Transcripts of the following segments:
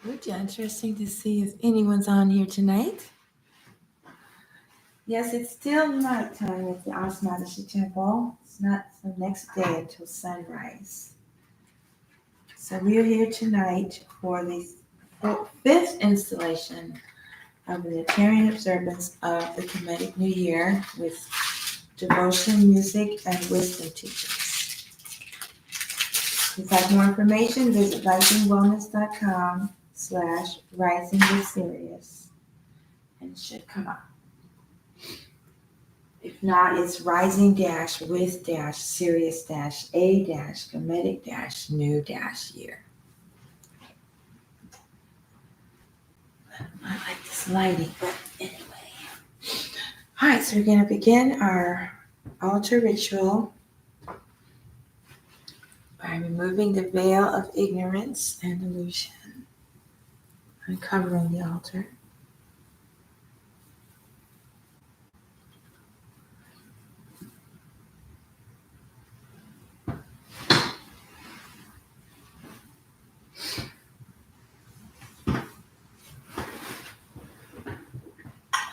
Would be interesting to see if anyone's on here tonight. Yes, it's still nighttime at the Asmadashi Temple. It's not the next day until sunrise. So we are here tonight for the fifth installation of the Unitarian observance of the Kemetic New Year with devotion, music, and wisdom teachings. If you'd like more information, visit risingwellness.com/risingwithsirius and it should come up. If not, it's rising-with-Sirius-A-Kemetic-new-year. I like this lighting, but anyway. All right, so we're going to begin our altar ritual by removing the veil of ignorance and illusion, uncovering the altar.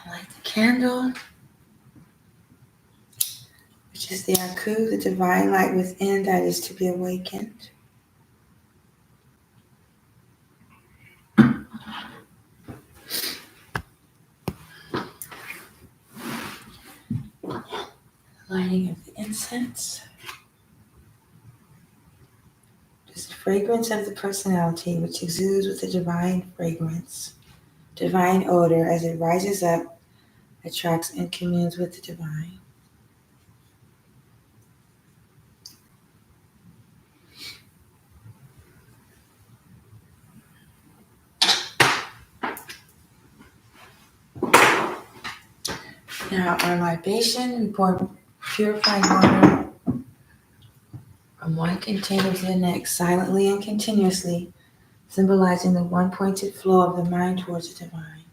Light the candle, which is the Aku, the divine light within that is to be awakened. Lighting of the incense. Just the fragrance of the personality, which exudes with the divine fragrance, divine odor as it rises up, attracts and communes with the divine. Now our libation, we pour purified water from one container to the next, silently and continuously, symbolizing the one-pointed flow of the mind towards the divine.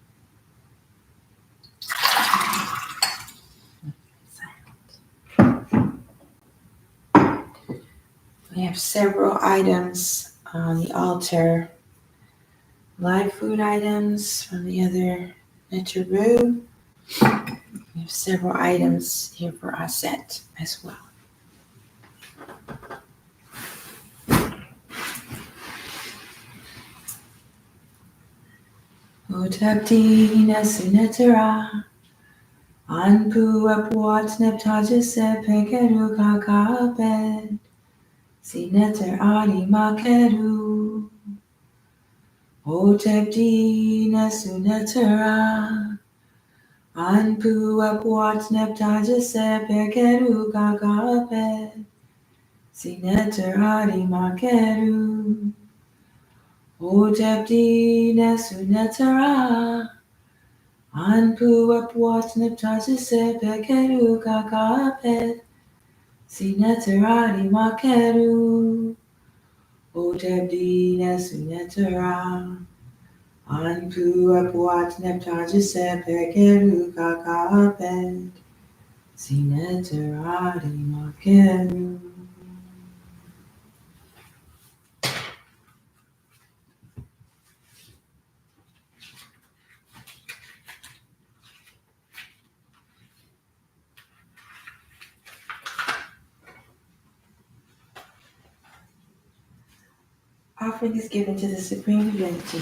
We have several items on the altar. Live food items from the other Neteru. We have several items here for Aset as well. Utapti Nasunetara Anpu Apuat Neptajase Pekeru Kakaped Sineter Adi Makeru Utapti Nasunetara Anpu Apuat Neptajase Pekeru Kakaped Sineter Adi Makeru Utapti Nasunetara Anpu Apuat Neptajase Pekeru Kakaped Sineteradi Makeru Utapti Nasunetara Anpu Apuat Neptajase Pekeru Kakaped Sineteradi Makeru. Offering is given to the Supreme Divinity,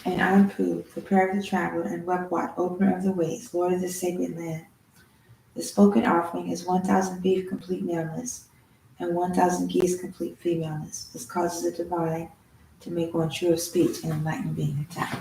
and Anpu, the prayer of the traveler, and Wepwat, opener of the ways, Lord of the sacred land. The spoken offering is 1,000 beef complete maleness and 1,000 geese complete femaleness. This causes the divine to make one true of speech and enlightened being attacked.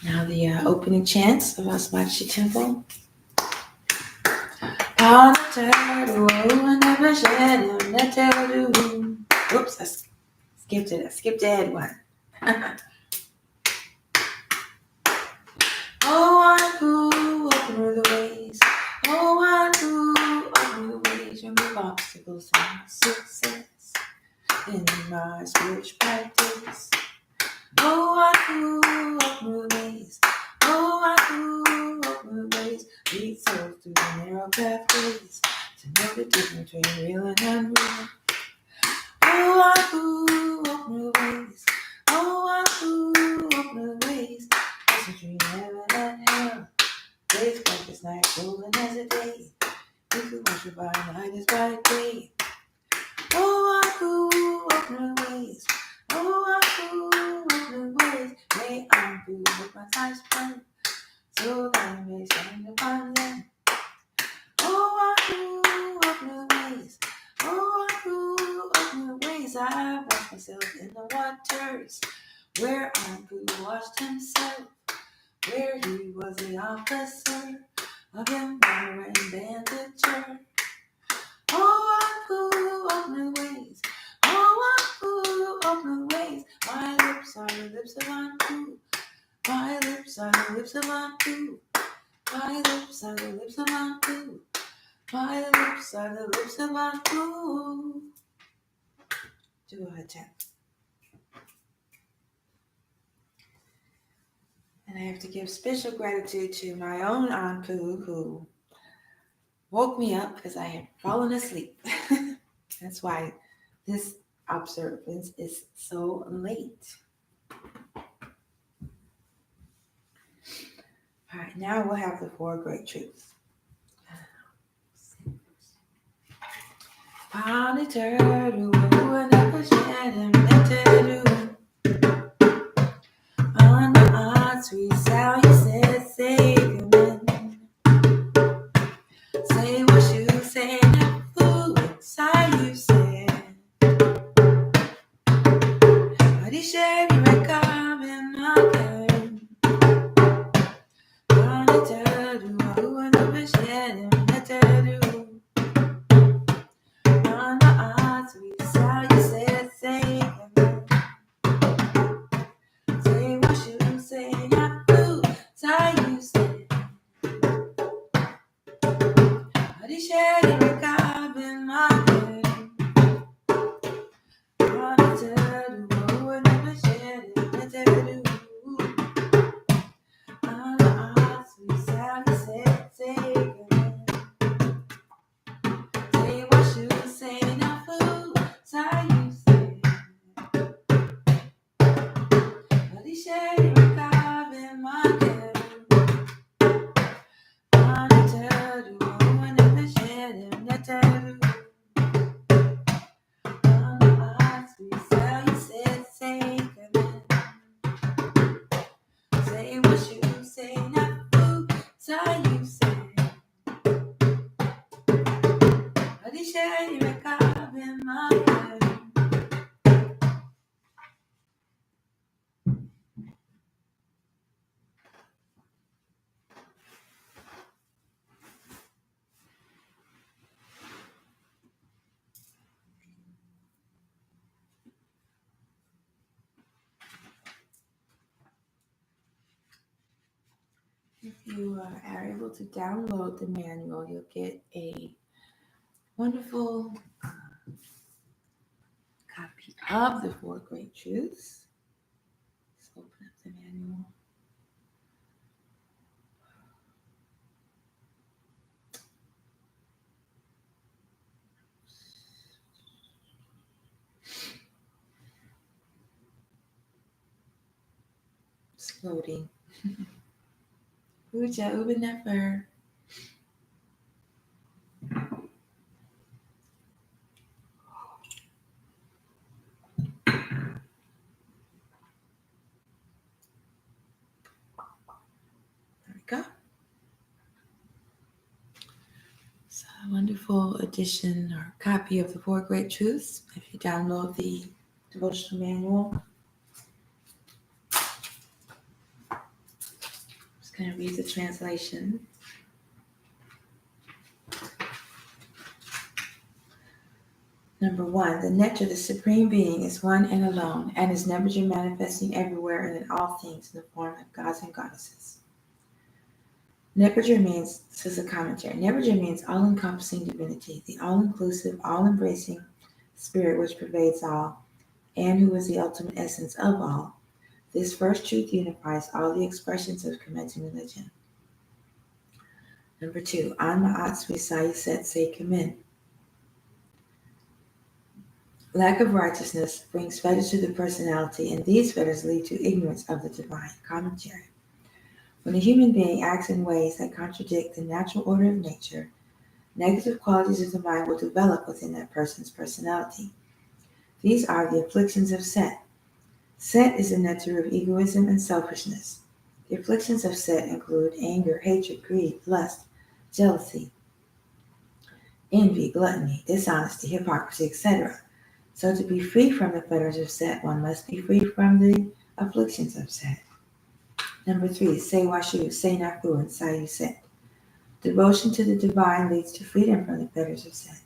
Now the opening chants of Asmachi Temple. Oops, I skipped it. I skipped ahead one. Oh, one who open the ways. Oh, one who open the ways. Remove obstacles and success in my spiritual practice. Oh, one who open the ways. Oh, one who open the ways. Lead souls through the narrow pathways to know the difference between real and unreal. Oh, one who open the ways. Oh, one who open the ways. It's between heaven and hell. Days black as night, golden as a day. If you worship by night is by day. Oh, one who open the ways. Oh, one who open the ways. May I do with my life's burn, so that I may stand upon them. Oh, one who open the ways. Oh, one who open the ways. I wash myself in the waters where Abu washed himself, where he was the officer of empire and bandager. Oh, one who open the ways. Oh, one who open the ways. My lips are the lips of Abu. My lips are the lips of Abu. My lips are the lips of Abu. My lips are the lips of Abu. Do a tap. And I have to give special gratitude to my own Anpu who woke me up because I had fallen asleep. That's why this observance is so late. All right, now we'll have the four great truths. On the odds, we saw you said, say amen. Say what you say, not fool, say you said. Body share you may come in my game. On the turtle, who and the shed in the turtle. On the odds, we saw you said, say amen. Say what you say, not fool, say you said. Body share you may come in my game. On the turtle, who and the shed in the turtle. On the odds, we saw you said, say amen. Say what you say, not fool, say you say. But he said you were in my head. On the turtle, and never shed in the turtle. On the odds, we saw you said, say amen. Say what you say, not fool, say you say. But he said you were in my head. If you are able to download the manual, you'll get a wonderful copy of the Four Great Truths. Let's open up the manual. It's loading. Uja Ubenefer. full edition or copy of the Four Great Truths if you download the devotional manual. I'm just going to read the translation. Number 1, the nectar, the Supreme Being, is one and alone, and is never manifesting everywhere and in all things in the form of gods and goddesses. Nebrager means, this is a commentary, Nebrager means all-encompassing divinity, the all-inclusive, all-embracing spirit which pervades all, and who is the ultimate essence of all. This first truth unifies all the expressions of commencing religion. Number 2, An Ma'at Sui Aset Say Kamin. Lack of righteousness brings fetters to the personality, and these fetters lead to ignorance of the divine. Commentary. When a human being acts in ways that contradict the natural order of nature, negative qualities of the mind will develop within that person's personality. These are the afflictions of Set. Set is the nectar of egoism and selfishness. The afflictions of Set include anger, hatred, greed, lust, jealousy, envy, gluttony, dishonesty, hypocrisy, etc. So to be free from the fetters of Set, one must be free from the afflictions of Set. Number 3, Say Washu, Say Naku, and Sayu Set. Devotion to the divine leads to freedom from the fetters of Set.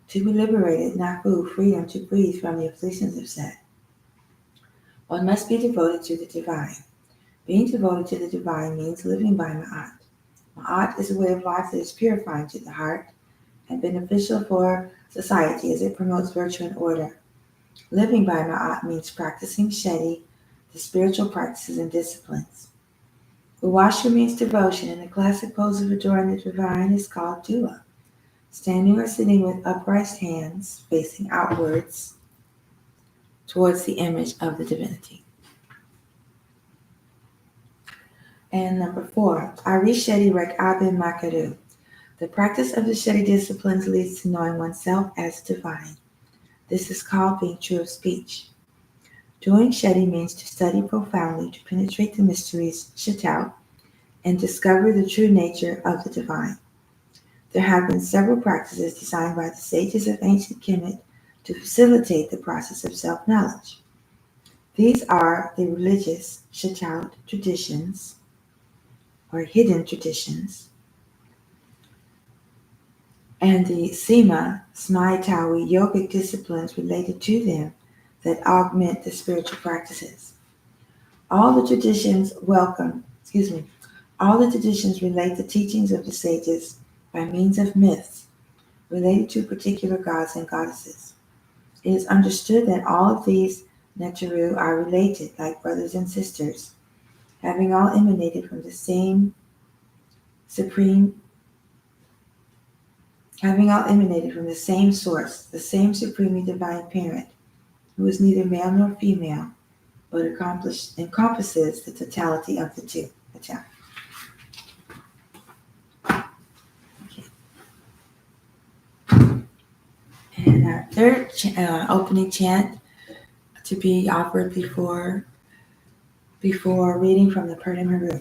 To be liberated, Naku, freedom to breathe from the afflictions of Set. One must be devoted to the divine. Being devoted to the divine means living by Ma'at. Ma'at is a way of life that is purifying to the heart and beneficial for society as it promotes virtue and order. Living by Ma'at means practicing Shedi, the spiritual practices and disciplines. Uwashu means devotion, and the classic pose of adoring the divine is called Dua. Standing or sitting with upright hands facing outwards towards the image of the divinity. And number 4, Ari Shedi Rek Abin Makaru. The practice of the Shedi disciplines leads to knowing oneself as divine. This is called being true of speech. Doing Shedi means to study profoundly, to penetrate the mysteries, Shatau, and discover the true nature of the divine. There have been several practices designed by the sages of ancient Kemet to facilitate the process of self-knowledge. These are the religious Shatau traditions, or hidden traditions, and the Sima, Smaitawi yogic disciplines related to them that augment the spiritual practices. All the traditions relate the teachings of the sages by means of myths related to particular gods and goddesses. It is understood that all of these Netaru are related like brothers and sisters, having all emanated from the same source, the same supremely divine parent, who is neither male nor female, but encompasses the totality of the two. Okay. And our third opening chant to be offered before reading from the Purnim Haru.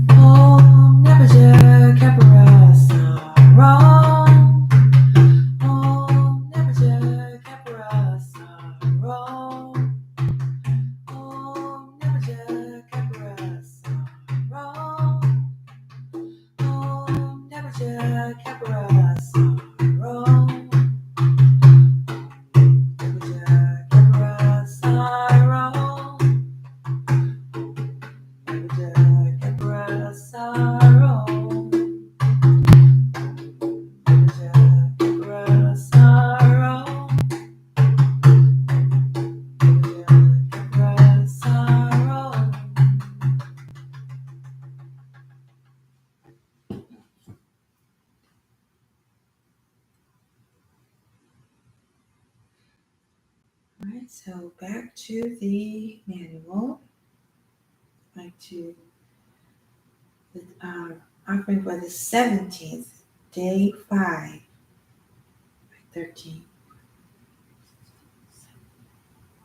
Om Nebuchadnezzar Kapara Sarong. Om Nebuchadnezzar Kapara Sarong. Om Nebuchadnezzar Kapara Sarong. Om Nebuchadnezzar Kapara Sarong. Nebuchadnezzar Kapara Sarong. Nebuchadnezzar Kapara Sarong. Nebuchadnezzar Kapara Sarong. Nebuchadnezzar Kapara Sarong. All right, so back to the manual. Like to offering for the 17th, day 5, 13,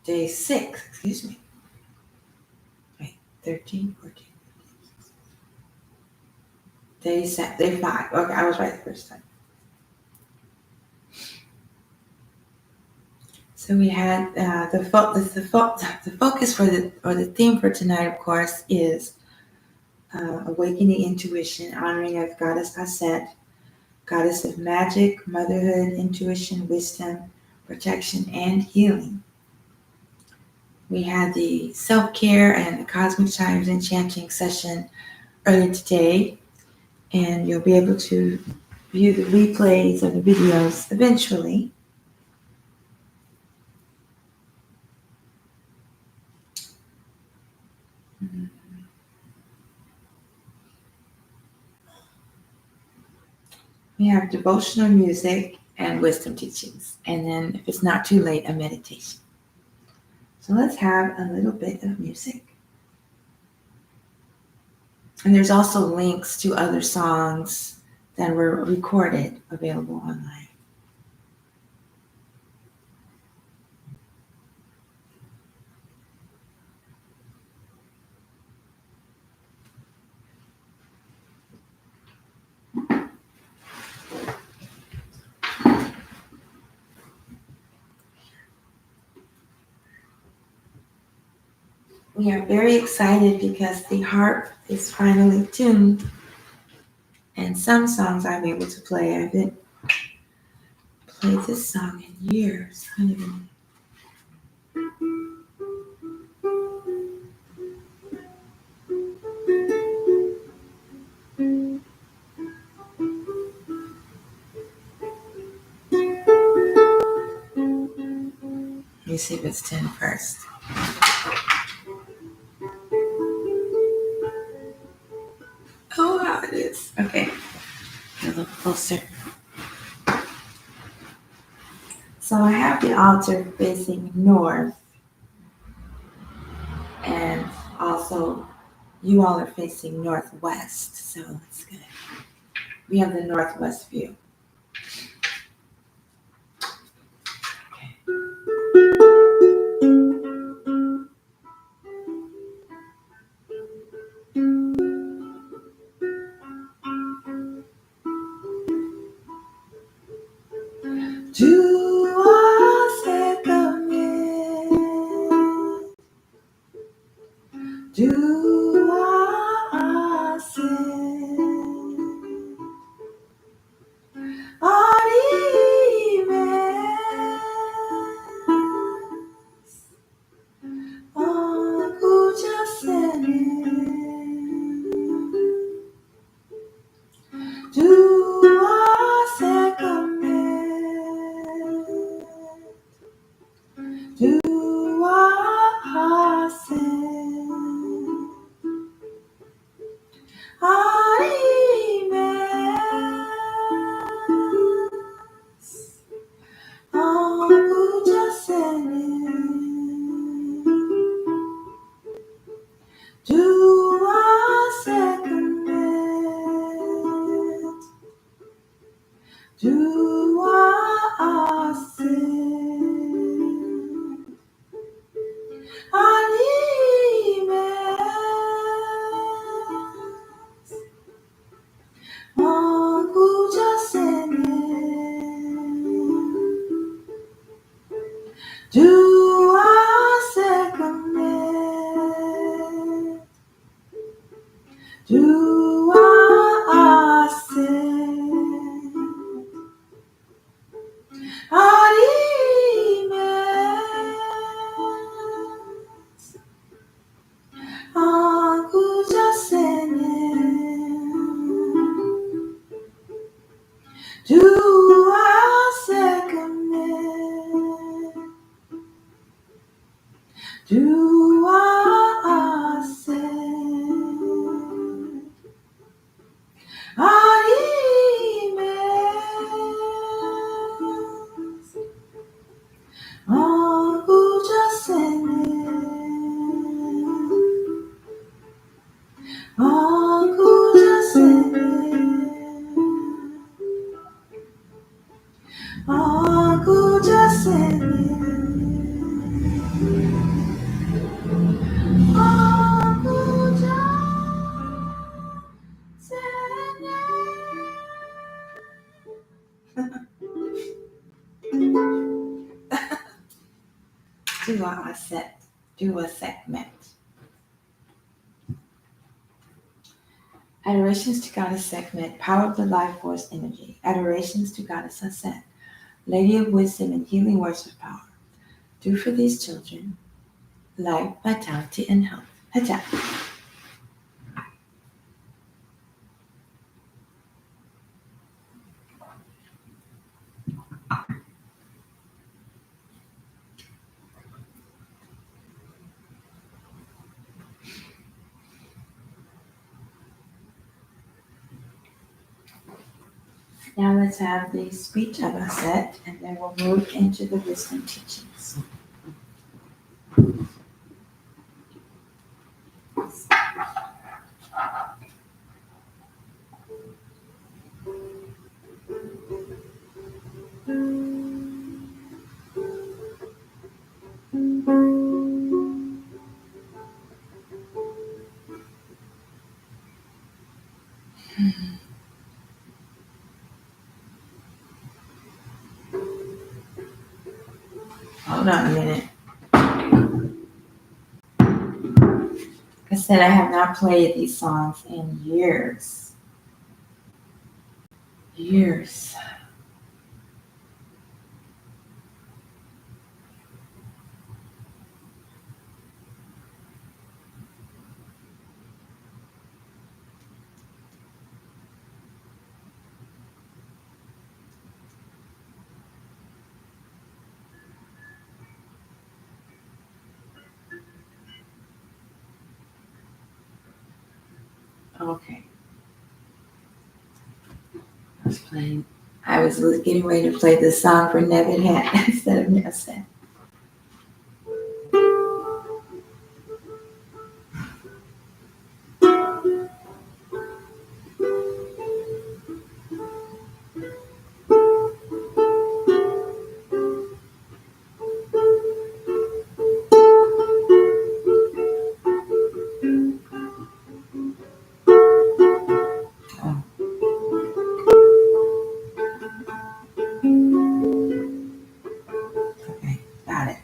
day 6, excuse me. Wait, 13, 14, Day 5. Okay, I was right the first time. So we had the focus for the theme for tonight, of course, is awakening intuition, honoring of Goddess Aset, Goddess of magic, motherhood, intuition, wisdom, protection, and healing. We had the self-care and the cosmic chimes and chanting session earlier today, and you'll be able to view the replays of the videos eventually. We have devotional music and wisdom teachings, and then if it's not too late, a meditation. So let's have a little bit of music. And there's also links to other songs that were recorded available online. We are very excited because the harp is finally tuned, and some songs I'm able to play. I haven't played this song in years. I don't even. Let me see if it's tuned first. Oh, wow, it is. Okay, get a little closer. So I have the altar facing north, and also you all are facing northwest, so it's good. We have the northwest view. to our Aset, do a segment. Adorations to Goddess segment, Power of the Life Force Energy. Adorations to Goddess Aset, Lady of Wisdom and Healing Words of Power. Do for these children life, vitality, and health. Attack. Now let's have the speech of Aset, and then we'll move into the wisdom teachings. Hold on a minute. Like I said, I have not played these songs in years. Years. Okay. I was getting ready to play the song for Nevin Hat instead of Aset. Okay, got it.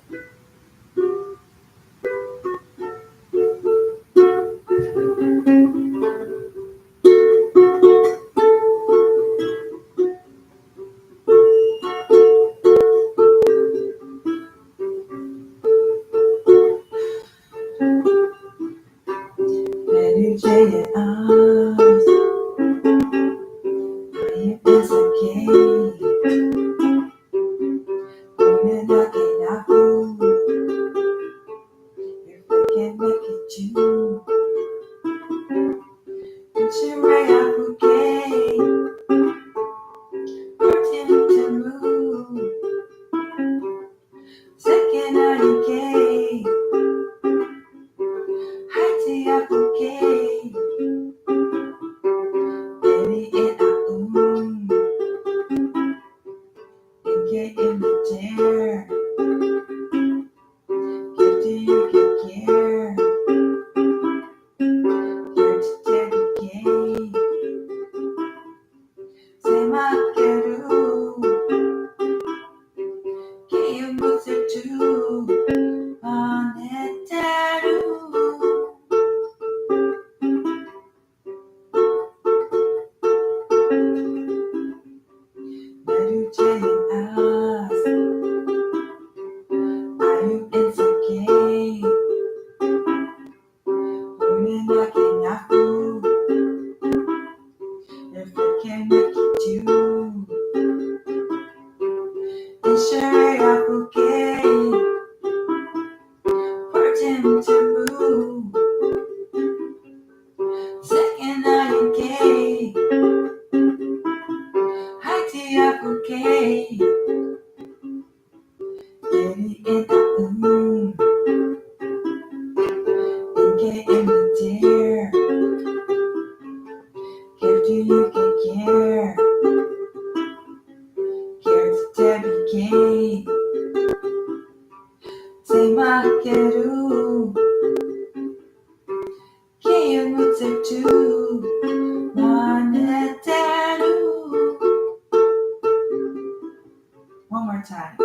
One more time.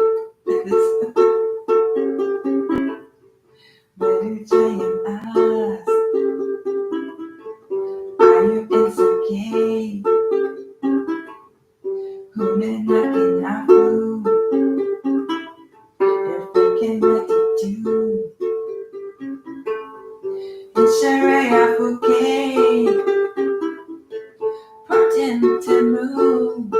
Moving like an apple. You're freaking ready to. It's a ray of bouquet. Pretend to move.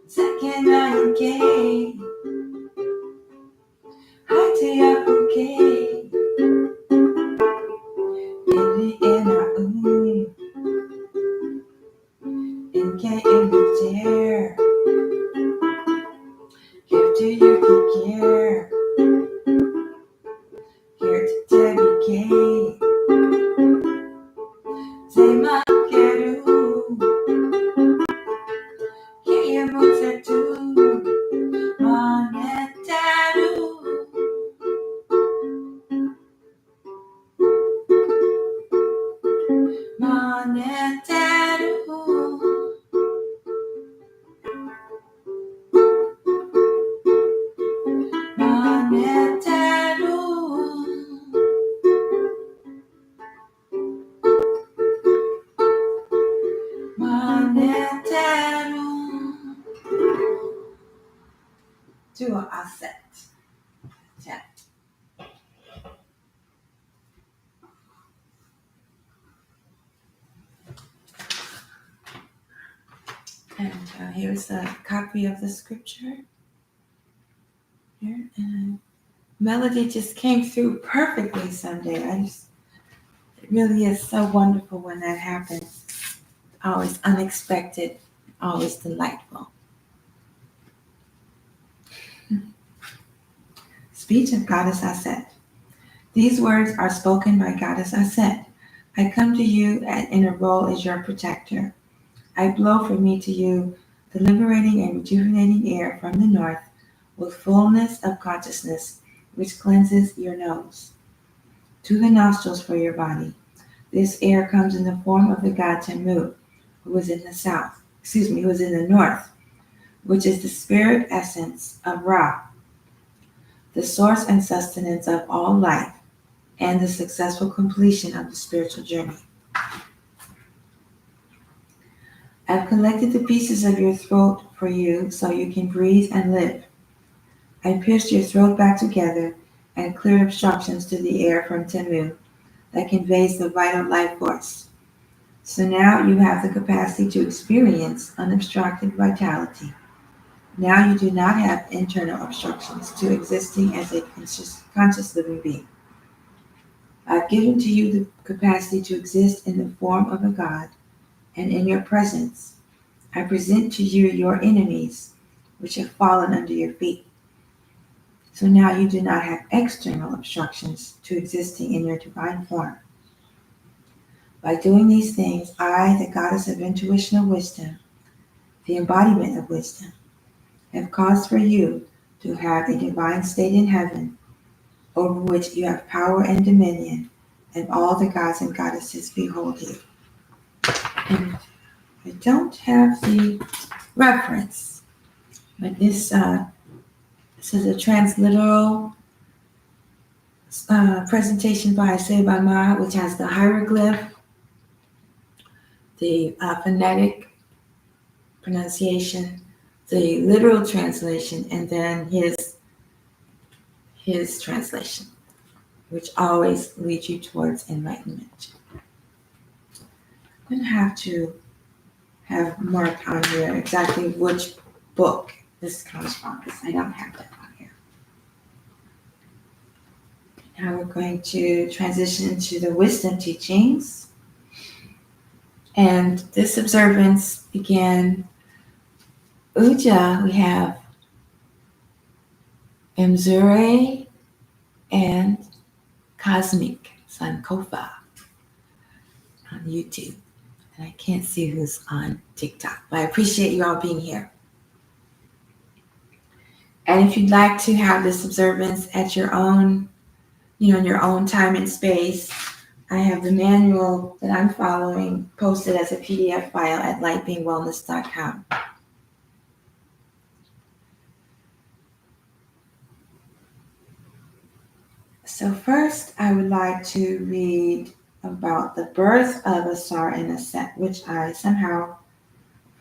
Second line K. High to your bouquet. In the air, in K in the chair. Give to you care. Here to Debbie K. Say my quero. Que você tu. Monetaro. Monetaro. Monetaro. Monetaro. To Aset. Yeah. And here's a copy of the scripture. Here, and melody just came through perfectly Sunday. It really is so wonderful when that happens. Always unexpected, always delightful. Speech of Goddess Aset. These words are spoken by Goddess Aset. I come to you in a role as your protector. I blow from me to you the liberating and rejuvenating air from the north with fullness of consciousness, which cleanses your nose. To the nostrils for your body. This air comes in the form of the god Temu, who is in the north, which is the spirit essence of Ra, the source and sustenance of all life, and the successful completion of the spiritual journey. I've collected the pieces of your throat for you so you can breathe and live. I pierced your throat back together and cleared obstructions to the air from Temu that conveys the vital life force. So now you have the capacity to experience unobstructed vitality. Now you do not have internal obstructions to existing as a conscious living being. I've given to you the capacity to exist in the form of a god, and in your presence, I present to you your enemies, which have fallen under your feet. So now you do not have external obstructions to existing in your divine form. By doing these things, I, the goddess of intuitional wisdom, the embodiment of wisdom, have caused for you to have a divine state in heaven, over which you have power and dominion, and all the gods and goddesses behold you. And I don't have the reference, but this is a transliteral presentation by Seba Ma, which has the hieroglyph, the phonetic pronunciation, the literal translation, and then his translation, which always leads you towards enlightenment. I'm going to have to have marked on here exactly which book this comes from, because I don't have that on here. Now we're going to transition to the wisdom teachings. And this observance began Uja. We have Mzure and Cosmic Sankofa on YouTube. And I can't see who's on TikTok, but I appreciate you all being here. And if you'd like to have this observance at your own, in your own time and space, I have the manual that I'm following posted as a PDF file at lightbeingwellness.com. So first, I would like to read about the birth of Asar and Aset, which I somehow,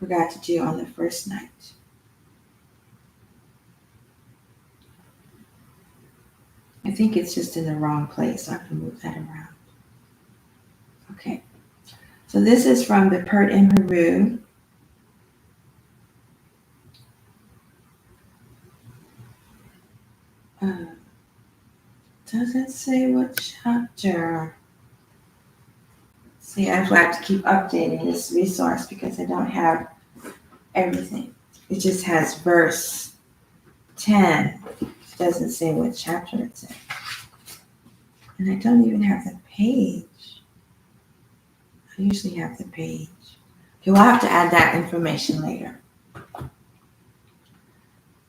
forgot to do on the first night. I think it's just in the wrong place. I have to move that around. Okay. So this is from the Pert in Heru. Doesn't say what chapter. See, I have to keep updating this resource because I don't have everything. It just has verse 10. It doesn't say what chapter it's in. And I don't even have the page. I usually have the page. Okay, we'll have to add that information later.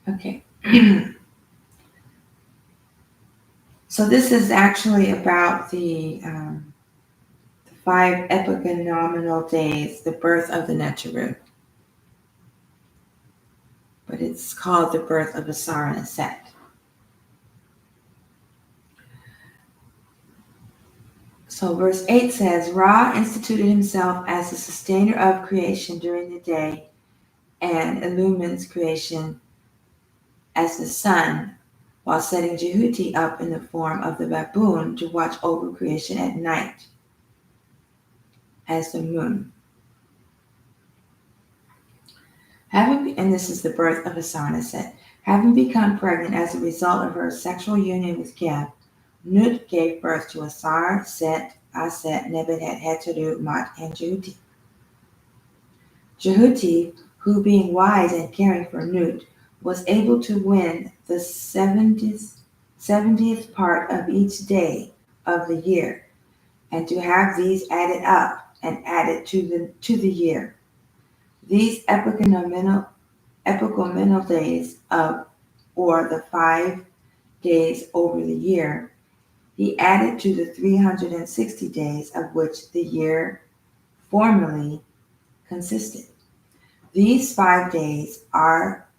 Okay. So this is actually about the 5 epigonominal days, the birth of the Neteru. But it's called the birth of Asar and Aset. So verse 8 says, Ra instituted himself as the sustainer of creation during the day and illumines creation as the sun, while setting Jehuti up in the form of the baboon to watch over creation at night as the moon. And this is the birth of Asar and Aset. Having become pregnant as a result of her sexual union with Geb, Nut gave birth to Asar, Set, Aset, Nebuchadnezzar, Heteru, Mat, and Jehuti. Jehuti, who being wise and caring for Nut, was able to win the 70th part of each day of the year, and to have these added up and added to the year. These epigonominal days or the 5 days over the year, he added to the 360 days of which the year formerly consisted. These 5 days are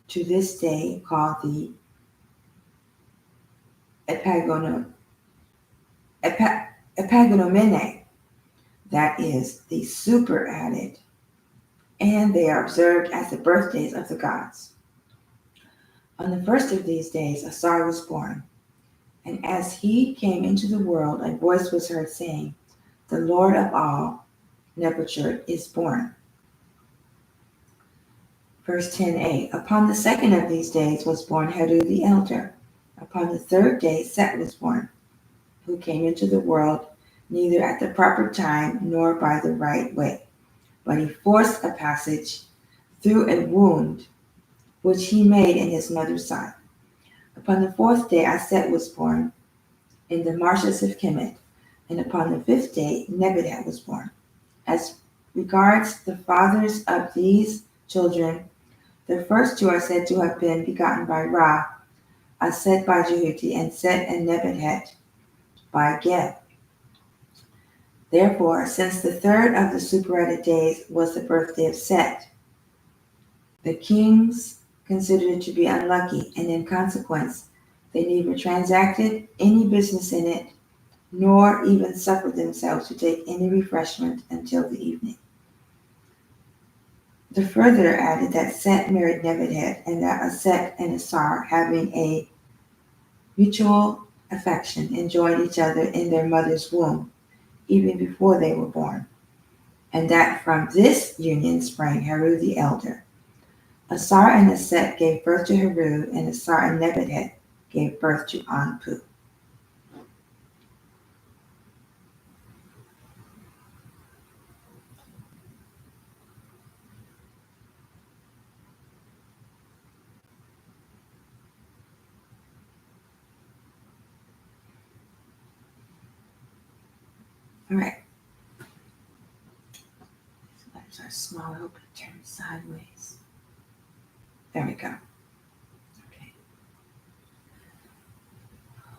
to this day called the epagonomene, that is, the superadded, and they are observed as the birthdays of the gods. On the first of these days, Asar was born, and as he came into the world, a voice was heard saying, The Lord of all, Nebuchadnezzar, is born. Verse 10a, Upon the second of these days was born Heru the elder. Upon the third day Set was born, who came into the world neither at the proper time nor by the right way, but he forced a passage through a wound which he made in his mother's side. Upon the fourth day Aset was born in the marshes of Kemet, and upon the 5th day Nebuchadnezzar was born. As regards the fathers of these children, the first 2 are said to have been begotten by Ra, Aset by Jehuti, and Set and Nebuchadnezzar by Geb. Therefore, since the 3rd of the superadded days was the birthday of Set, the kings considered it to be unlucky, and in consequence, they neither transacted any business in it, nor even suffered themselves to take any refreshment until the evening. The further added that Set married Nebuchadnezzar, and that Aset and Asar, having a mutual affection, enjoyed each other in their mother's womb, even before they were born, and that from this union sprang Heru the elder. Asar and Aset gave birth to Heru, and Asar and Nebuchadnezzar gave birth to Anpu. All right. These letters are small. I hope it turns sideways. There we go. Okay.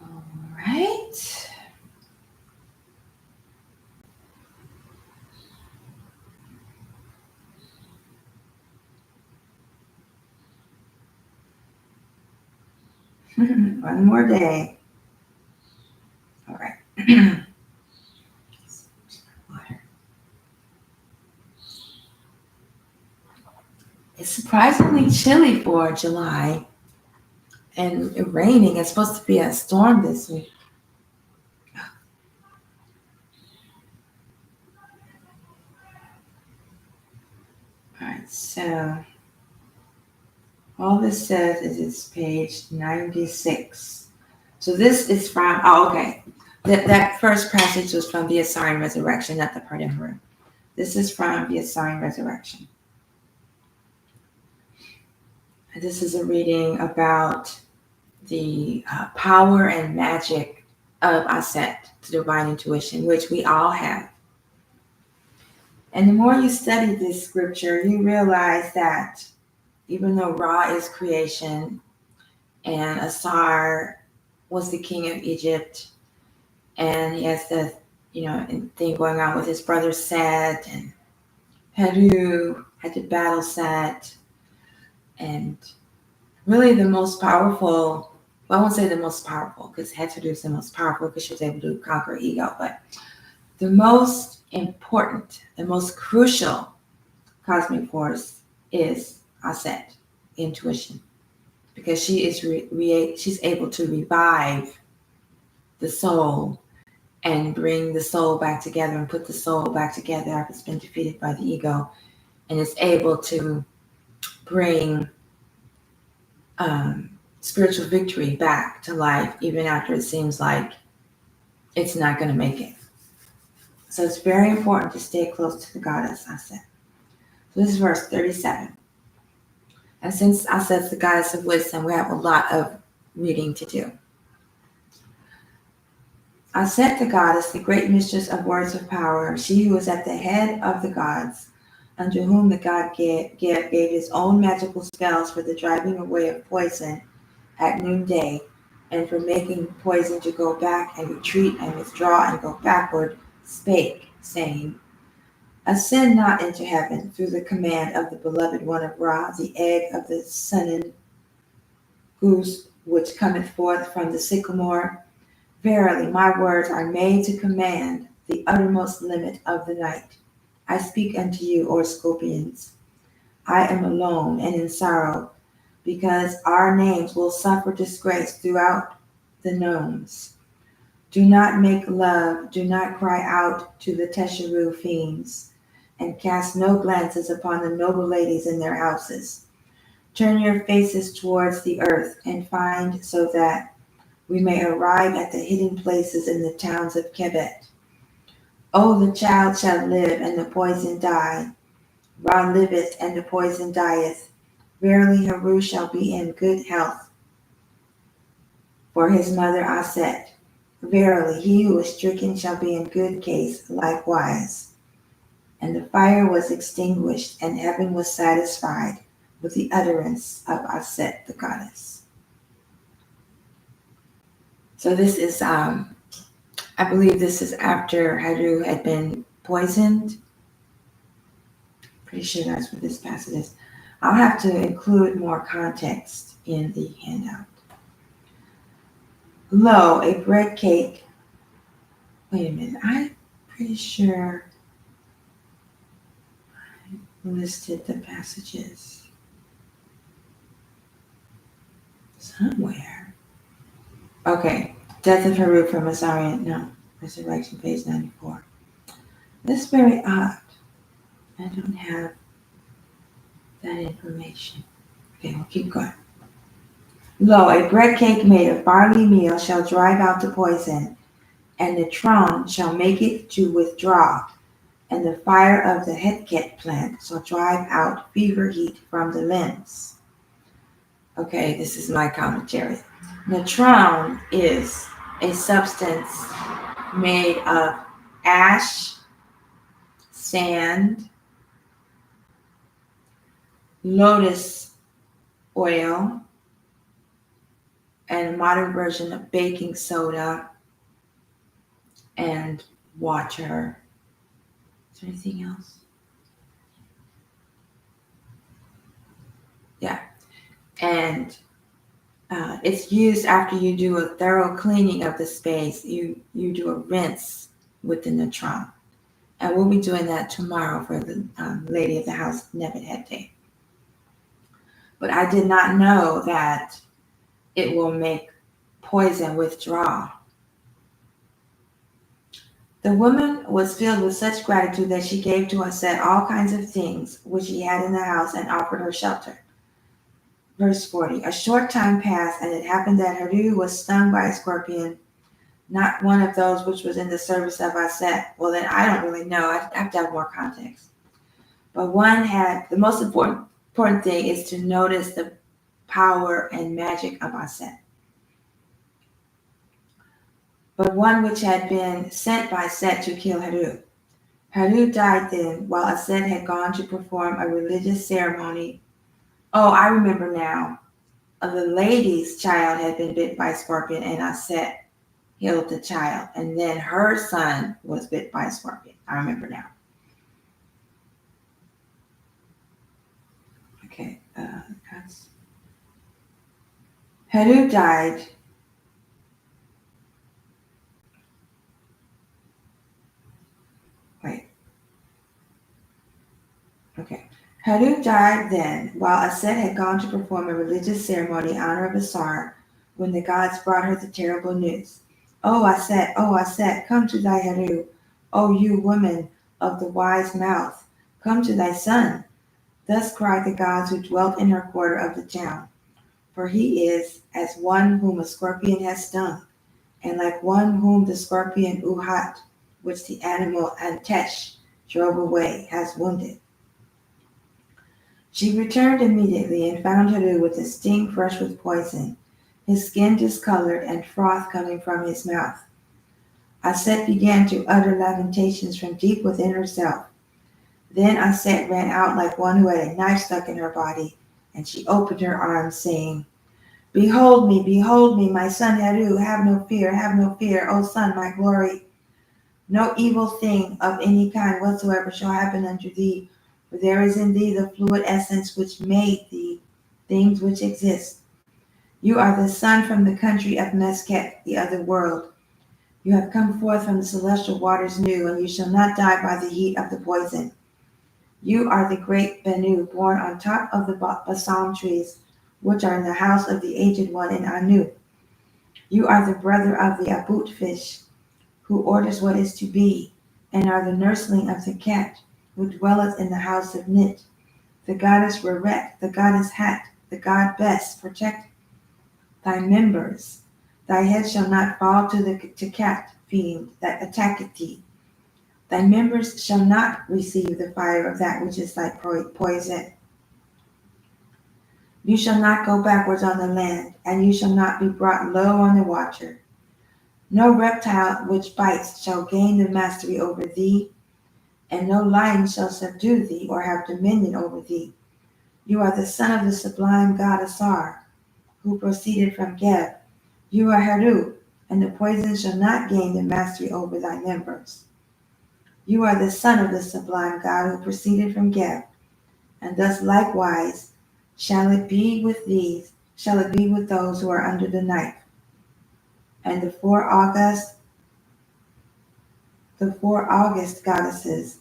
All right. One more day. All right. Water. It's surprisingly chilly for July and raining. It's supposed to be a storm this week. All right, so all this says is it's page 96. So this is from, okay. That first passage was from the assigned resurrection, not the part in the room. This is from the assigned resurrection. And this is a reading about the power and magic of Aset, the divine intuition, which we all have. And the more you study this scripture, you realize that even though Ra is creation and Asar was the king of Egypt, and he has the thing going on with his brother Set, and Heru had to battle Set, and really the most powerful, well, I won't say the most powerful because Heru is the most powerful because she was able to conquer ego, but the most important, the most crucial cosmic force is Aset, intuition, because she is she's able to revive the soul and bring the soul back together and put the soul back together after it's been defeated by the ego, and is able to bring spiritual victory back to life even after it seems like it's not going to make it. So it's very important to stay close to the goddess Aset. So this is verse 37. And since Aset is the goddess of wisdom, we have a lot of reading to do. Aset, the goddess, the great mistress of words of power, she who is at the head of the gods, unto whom the god gave his own magical spells for the driving away of poison at noonday, and for making poison to go back and retreat and withdraw and go backward, spake, saying, Ascend not into heaven through the command of the beloved one of Ra, the egg of the sunning goose which cometh forth from the sycamore. Verily, my words are made to command the uttermost limit of the night. I speak unto you, O scorpions. I am alone and in sorrow, because our names will suffer disgrace throughout the gnomes. Do not make love, do not cry out to the Tesharu fiends, and cast no glances upon the noble ladies in their houses. Turn your faces towards the earth, and find so that we may arrive at the hidden places in the towns of Quebec. Oh, the child shall live, and the poison die. Ra liveth, and the poison dieth. Verily, Heru shall be in good health, for his mother Aset. Verily, he who is stricken shall be in good case likewise. And the fire was extinguished, and heaven was satisfied with the utterance of Aset, the goddess. So this is, I believe this is after Heru had been poisoned. Pretty sure that's what this passage is. I'll have to include more context in the handout. Lo, a bread cake. Wait a minute, I'm pretty sure I listed the passages somewhere. Okay, Death of Heru from Asarian, no, Resurrection, page 94. That's very odd. I don't have that information. Okay, we'll keep going. Lo, a bread cake made of barley meal shall drive out the poison, and the tron shall make it to withdraw, and the fire of the hetket plant shall drive out fever heat from the limbs. Okay, this is my commentary. Natron is a substance made of ash, sand, lotus oil, and a modern version of baking soda and water. Is there anything else? Yeah. And it's used after you do a thorough cleaning of the space. You do a rinse with the natron. And we'll be doing that tomorrow for the lady of the house, Nebuchadnezzar. but I did not know that it will make poison withdraw. The woman was filled with such gratitude that she gave to Aset all kinds of things which he had in the house and offered her shelter. Verse 40. A short time passed, and it happened that Heru was stung by a scorpion, not one of those which was in the service of Aset. Well, then I don't really know. I have to have more context. But one had, the most important thing is to notice the power and magic of Aset. But one which had been sent by Set to kill Heru. Heru died then, while Aset had gone to perform a religious ceremony. Oh, I remember now. The lady's child had been bit by a scorpion, and Aset healed the child. And then her son was bit by a scorpion. I remember now. Okay. Heru died. Okay. Heru died then, while Aset had gone to perform a religious ceremony in honor of Asar, when the gods brought her the terrible news. O Aset, come to thy Heru. O you woman of the wise mouth, come to thy son. Thus cried the gods who dwelt in her quarter of the town. For he is as one whom a scorpion has stung, and like one whom the scorpion Uhat, which the animal Antesh drove away, has wounded. She returned immediately and found Heru with a sting fresh with poison, his skin discolored and froth coming from his mouth. Aset began to utter lamentations from deep within herself. Then Aset ran out like one who had a knife stuck in her body, and she opened her arms, saying, behold me, my son Heru, have no fear, O son, my glory. No evil thing of any kind whatsoever shall happen unto thee, for there is in thee the fluid essence which made thee things which exist. You are the son from the country of Mesket, the other world. You have come forth from the celestial waters new, and you shall not die by the heat of the poison. You are the great Bennu, born on top of the balsam trees, which are in the house of the aged one in Anu. You are the brother of the Abut fish, who orders what is to be, and are the nursling of the cat, who dwelleth in the house of Nit. The goddess Reret, the goddess Hat, the god Bes, protect thy members. Thy head shall not fall to cat fiend that attacketh thee. Thy members shall not receive the fire of that which is thy poison. You shall not go backwards on the land, and you shall not be brought low on the water. No reptile which bites shall gain the mastery over thee, and no lion shall subdue thee or have dominion over thee. You are the son of the sublime god Asar, who proceeded from Geb. You are Heru, and the poison shall not gain the mastery over thy members. You are the son of the sublime god who proceeded from Geb, and thus likewise shall it be with those who are under the knife. And the four august goddesses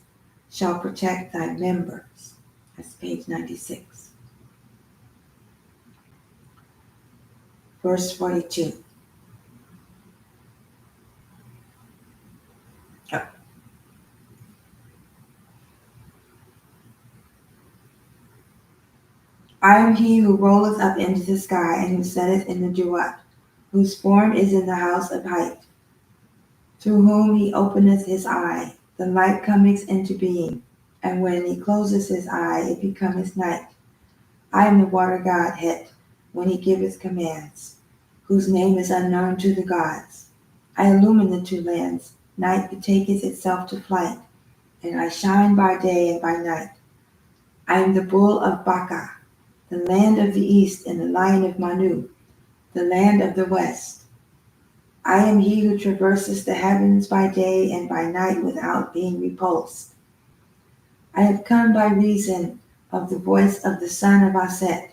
shall protect thy members. That's page 96. Verse 42. Oh. I am he who rolleth up into the sky, and who setteth in the Duat, whose form is in the house of height. To whom he openeth his eye, the light cometh into being, and when he closes his eye, it becometh night. I am the water god Het, when he giveth commands, whose name is unknown to the gods. I illumine the two lands, night betaketh itself to flight, and I shine by day and by night. I am the bull of Baka, the land of the east, and the lion of Manu, the land of the west. I am he who traverses the heavens by day and by night without being repulsed. I have come by reason of the voice of the son of Aset.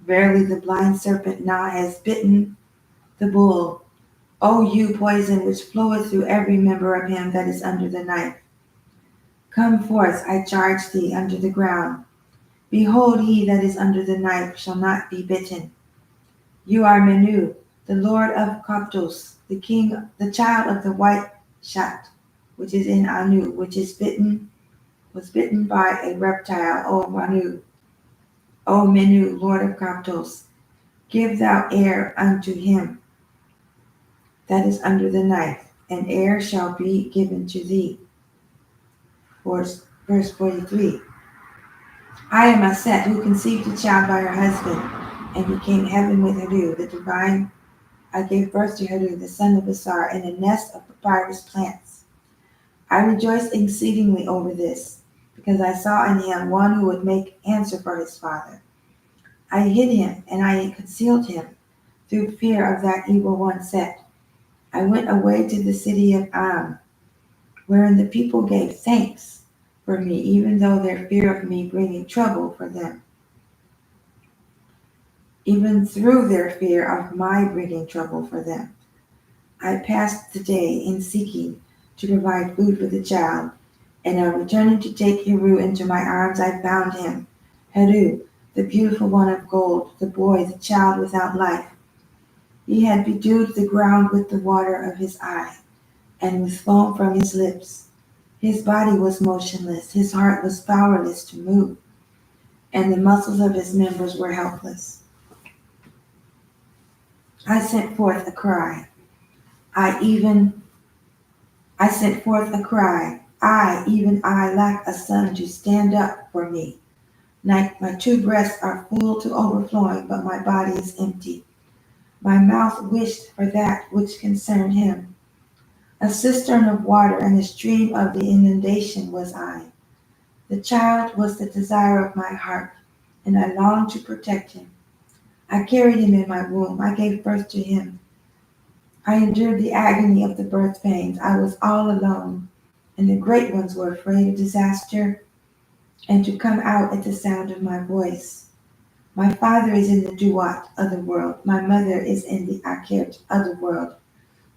Verily the blind serpent Na has bitten the bull. O you poison which floweth through every member of him that is under the knife. Come forth, I charge thee, under the ground. Behold, he that is under the knife shall not be bitten. You are Menu, the Lord of Coptos, the king, the child of the white Shat, which is in Anu, which was bitten by a reptile, O Menu, Lord of Coptos. Give thou air unto him that is under the knife, and air shall be given to thee. Verse 43. I am Aset, who conceived a child by her husband, and became heaven with Heru, the divine. I gave birth to Heru, the son of Asar, in a nest of papyrus plants. I rejoiced exceedingly over this, because I saw in him one who would make answer for his father. I hid him, and I concealed him, through fear of that evil one Set. I went away to the city of Am, wherein the people gave thanks for me, even though their fear of me bringing trouble for them. Even through their fear of my bringing trouble for them. I passed the day in seeking to provide food for the child, and on returning to take Heru into my arms, I found him, Heru, the beautiful one of gold, the boy, the child without life. He had bedewed the ground with the water of his eye, and with foam from his lips. His body was motionless, his heart was powerless to move, and the muscles of his members were helpless. I sent forth a cry. I sent forth a cry. Even I, lack a son to stand up for me. My 2 breasts are full to overflowing, but my body is empty. My mouth wished for that which concerned him. A cistern of water and a stream of the inundation was I. The child was the desire of my heart, and I longed to protect him. I carried him in my womb. I gave birth to him. I endured the agony of the birth pains. I was all alone, and the great ones were afraid of disaster and to come out at the sound of my voice. My father is in the Duat otherworld. My mother is in the Akert otherworld,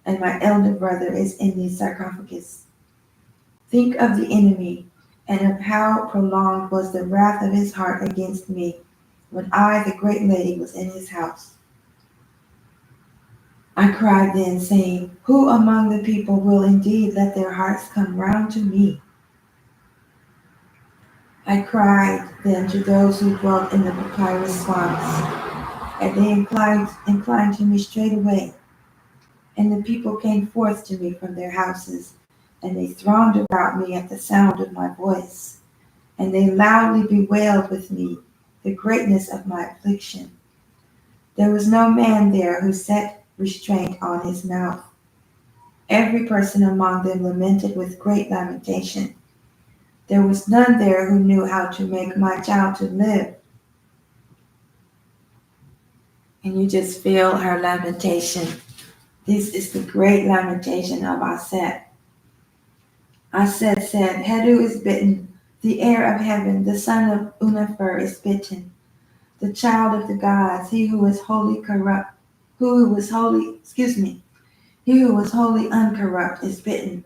and my elder brother is in the sarcophagus. Think of the enemy, and of how prolonged was the wrath of his heart against me, when I, the great lady, was in his house. I cried then, saying, who among the people will indeed let their hearts come round to me? I cried then to those who dwelt in the papyrus swamps, and they inclined to me straightway. And the people came forth to me from their houses, and they thronged about me at the sound of my voice, and they loudly bewailed with me the greatness of my affliction. There was no man there who set restraint on his mouth. Every person among them lamented with great lamentation. There was none there who knew how to make my child to live. And you just feel her lamentation. This is the great lamentation of Aset. Aset said, Heru is bitten, the heir of heaven, the son of Unafer is bitten, the child of the gods, he who was wholly uncorrupt is bitten.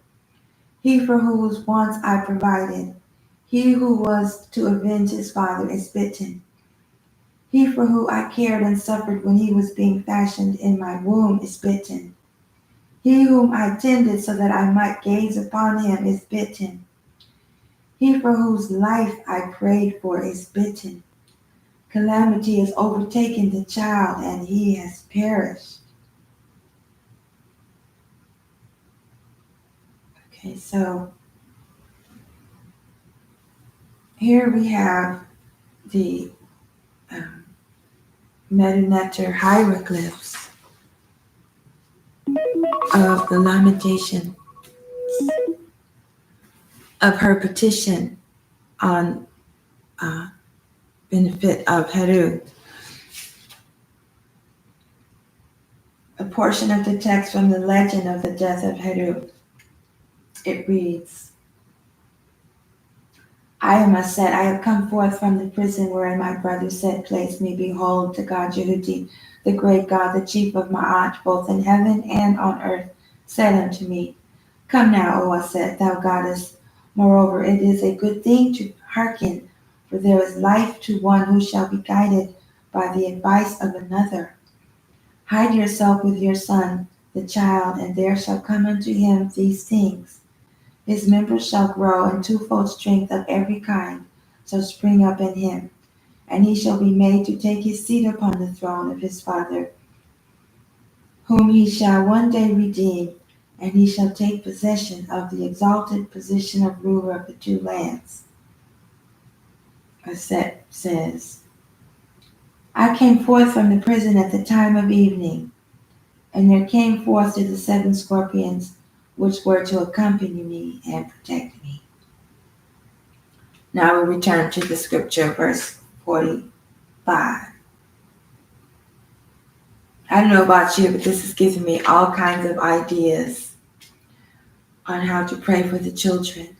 He for whose wants I provided, he who was to avenge his father is bitten. He for whom I cared and suffered when he was being fashioned in my womb is bitten. He whom I tended so that I might gaze upon him is bitten. He for whose life I prayed for is bitten. Calamity has overtaken the child, and he has perished. Okay, so here we have the Metaneter hieroglyphs of the lamentation of her petition on benefit of Heru. A portion of the text from the legend of the death of Heru. It reads, I am Aset, I have come forth from the prison wherein my brother Set placed me. Behold, the god Jehuti, the great god, the chief of Ma'at, both in heaven and on earth, said unto me, Come now, O Aset, thou goddess. Moreover, it is a good thing to hearken, for there is life to one who shall be guided by the advice of another. Hide yourself with your son, the child, and there shall come unto him these things. His members shall grow, and twofold strength of every kind shall spring up in him, and he shall be made to take his seat upon the throne of his father, whom he shall one day redeem, and he shall take possession of the exalted position of ruler of the two lands. Aset says, I came forth from the prison at the time of evening, and there came forth to the 7 scorpions which were to accompany me and protect me. Now we return to the scripture, verse 45. I don't know about you, but this is giving me all kinds of ideas on how to pray for the children.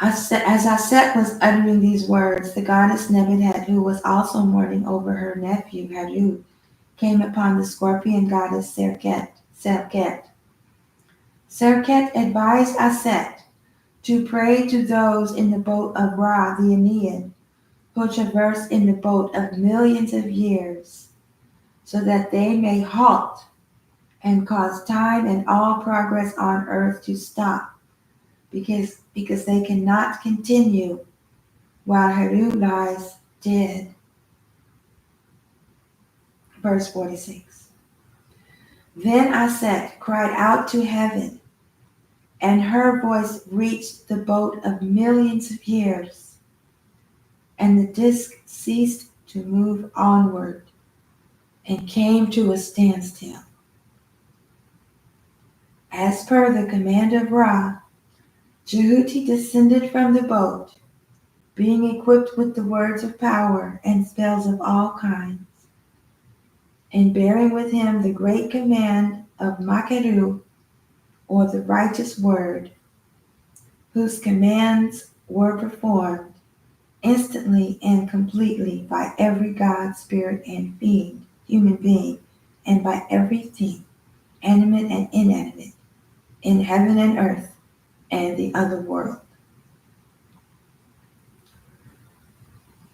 As Aset was uttering these words, the goddess Nebuchadnezzar, who was also mourning over her nephew Harut, came upon the scorpion goddess Serket. Serket advised Aset to pray to those in the boat of Ra the Aeneid, who traverse in the boat of millions of years, so that they may halt and cause time and all progress on earth to stop, because they cannot continue while Harut lies dead. Verse 46. Then Aset cried out to heaven, and her voice reached the boat of millions of years, and the disk ceased to move onward and came to a standstill. As per the command of Ra, Jehuti descended from the boat, being equipped with the words of power and spells of all kinds, and bearing with him the great command of Makeru, or the righteous word, whose commands were performed instantly and completely by every God, spirit, and being, human being, and by everything, animate and inanimate, in heaven and earth and the other world.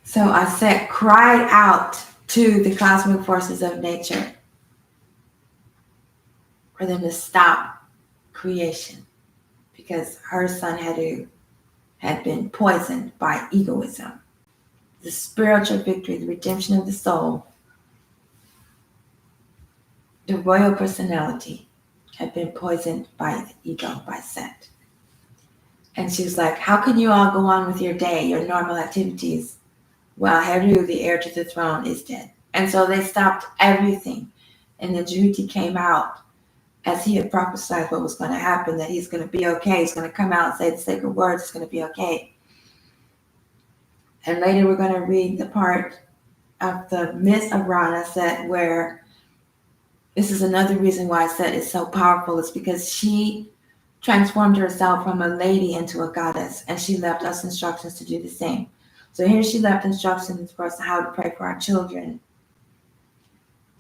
So Aset cried out to the cosmic forces of nature for them to stop creation, because her son had been poisoned by egoism. The spiritual victory, the redemption of the soul, the royal personality had been poisoned by the ego, by Set. And she was like, how can you all go on with your day, your normal activities, while Heru, the heir to the throne, is dead? And so they stopped everything. And then Jehuti came out as he had prophesied what was going to happen, that he's going to be okay. He's going to come out and say the sacred words. It's going to be okay. And later we're going to read the part of the myth of Ra Aset, where this is another reason why Aset is so powerful. It's because she transformed herself from a lady into a goddess, and she left us instructions to do the same. So here she left instructions for us how to pray for our children.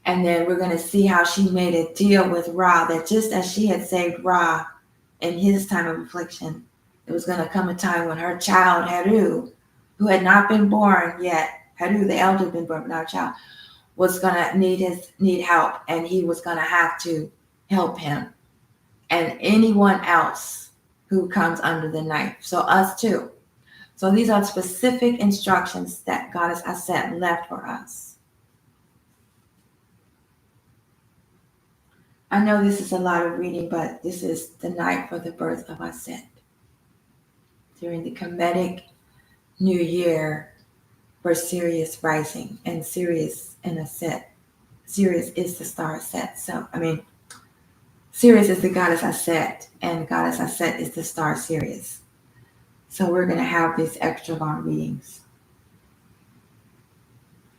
And then we're going to see how she made a deal with Ra, that just as she had saved Ra in his time of affliction, there was going to come a time when her child, Heru, who had not been born yet, Heru, the elder, had been born, but not a child, was going to need help, and he was going to have to help him and anyone else who comes under the knife. So us too. So these are specific instructions that Goddess Aset left for us. I know this is a lot of reading, but this is the night for the birth of Aset. During the Kemetic New Year for Sirius rising, and Sirius and Aset. Sirius is the star Aset. Sirius is the goddess Aset, and goddess Aset is the star Sirius. So we're going to have these extra long readings.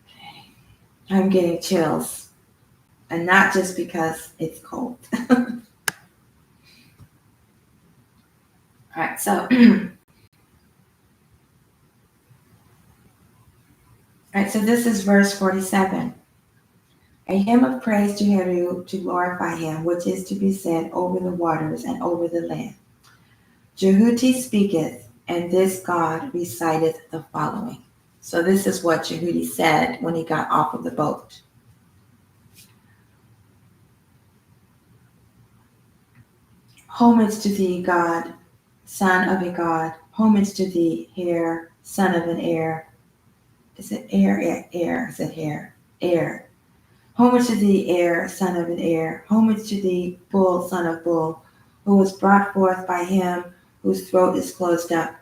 Okay. I'm getting chills, and not just because it's cold. All right, so this is verse 47. A hymn of praise to Heru to glorify him, which is to be said over the waters and over the land. Jehuti speaketh, and this God recited the following. So this is what Jehudi said when he got off of the boat. Homage to thee, God, son of a God. Homage to thee, heir, son of an heir. Is it heir? Is it heir? Heir. Homage to thee, heir, son of an heir. Homage to thee, bull, son of bull, who was brought forth by him whose throat is closed up.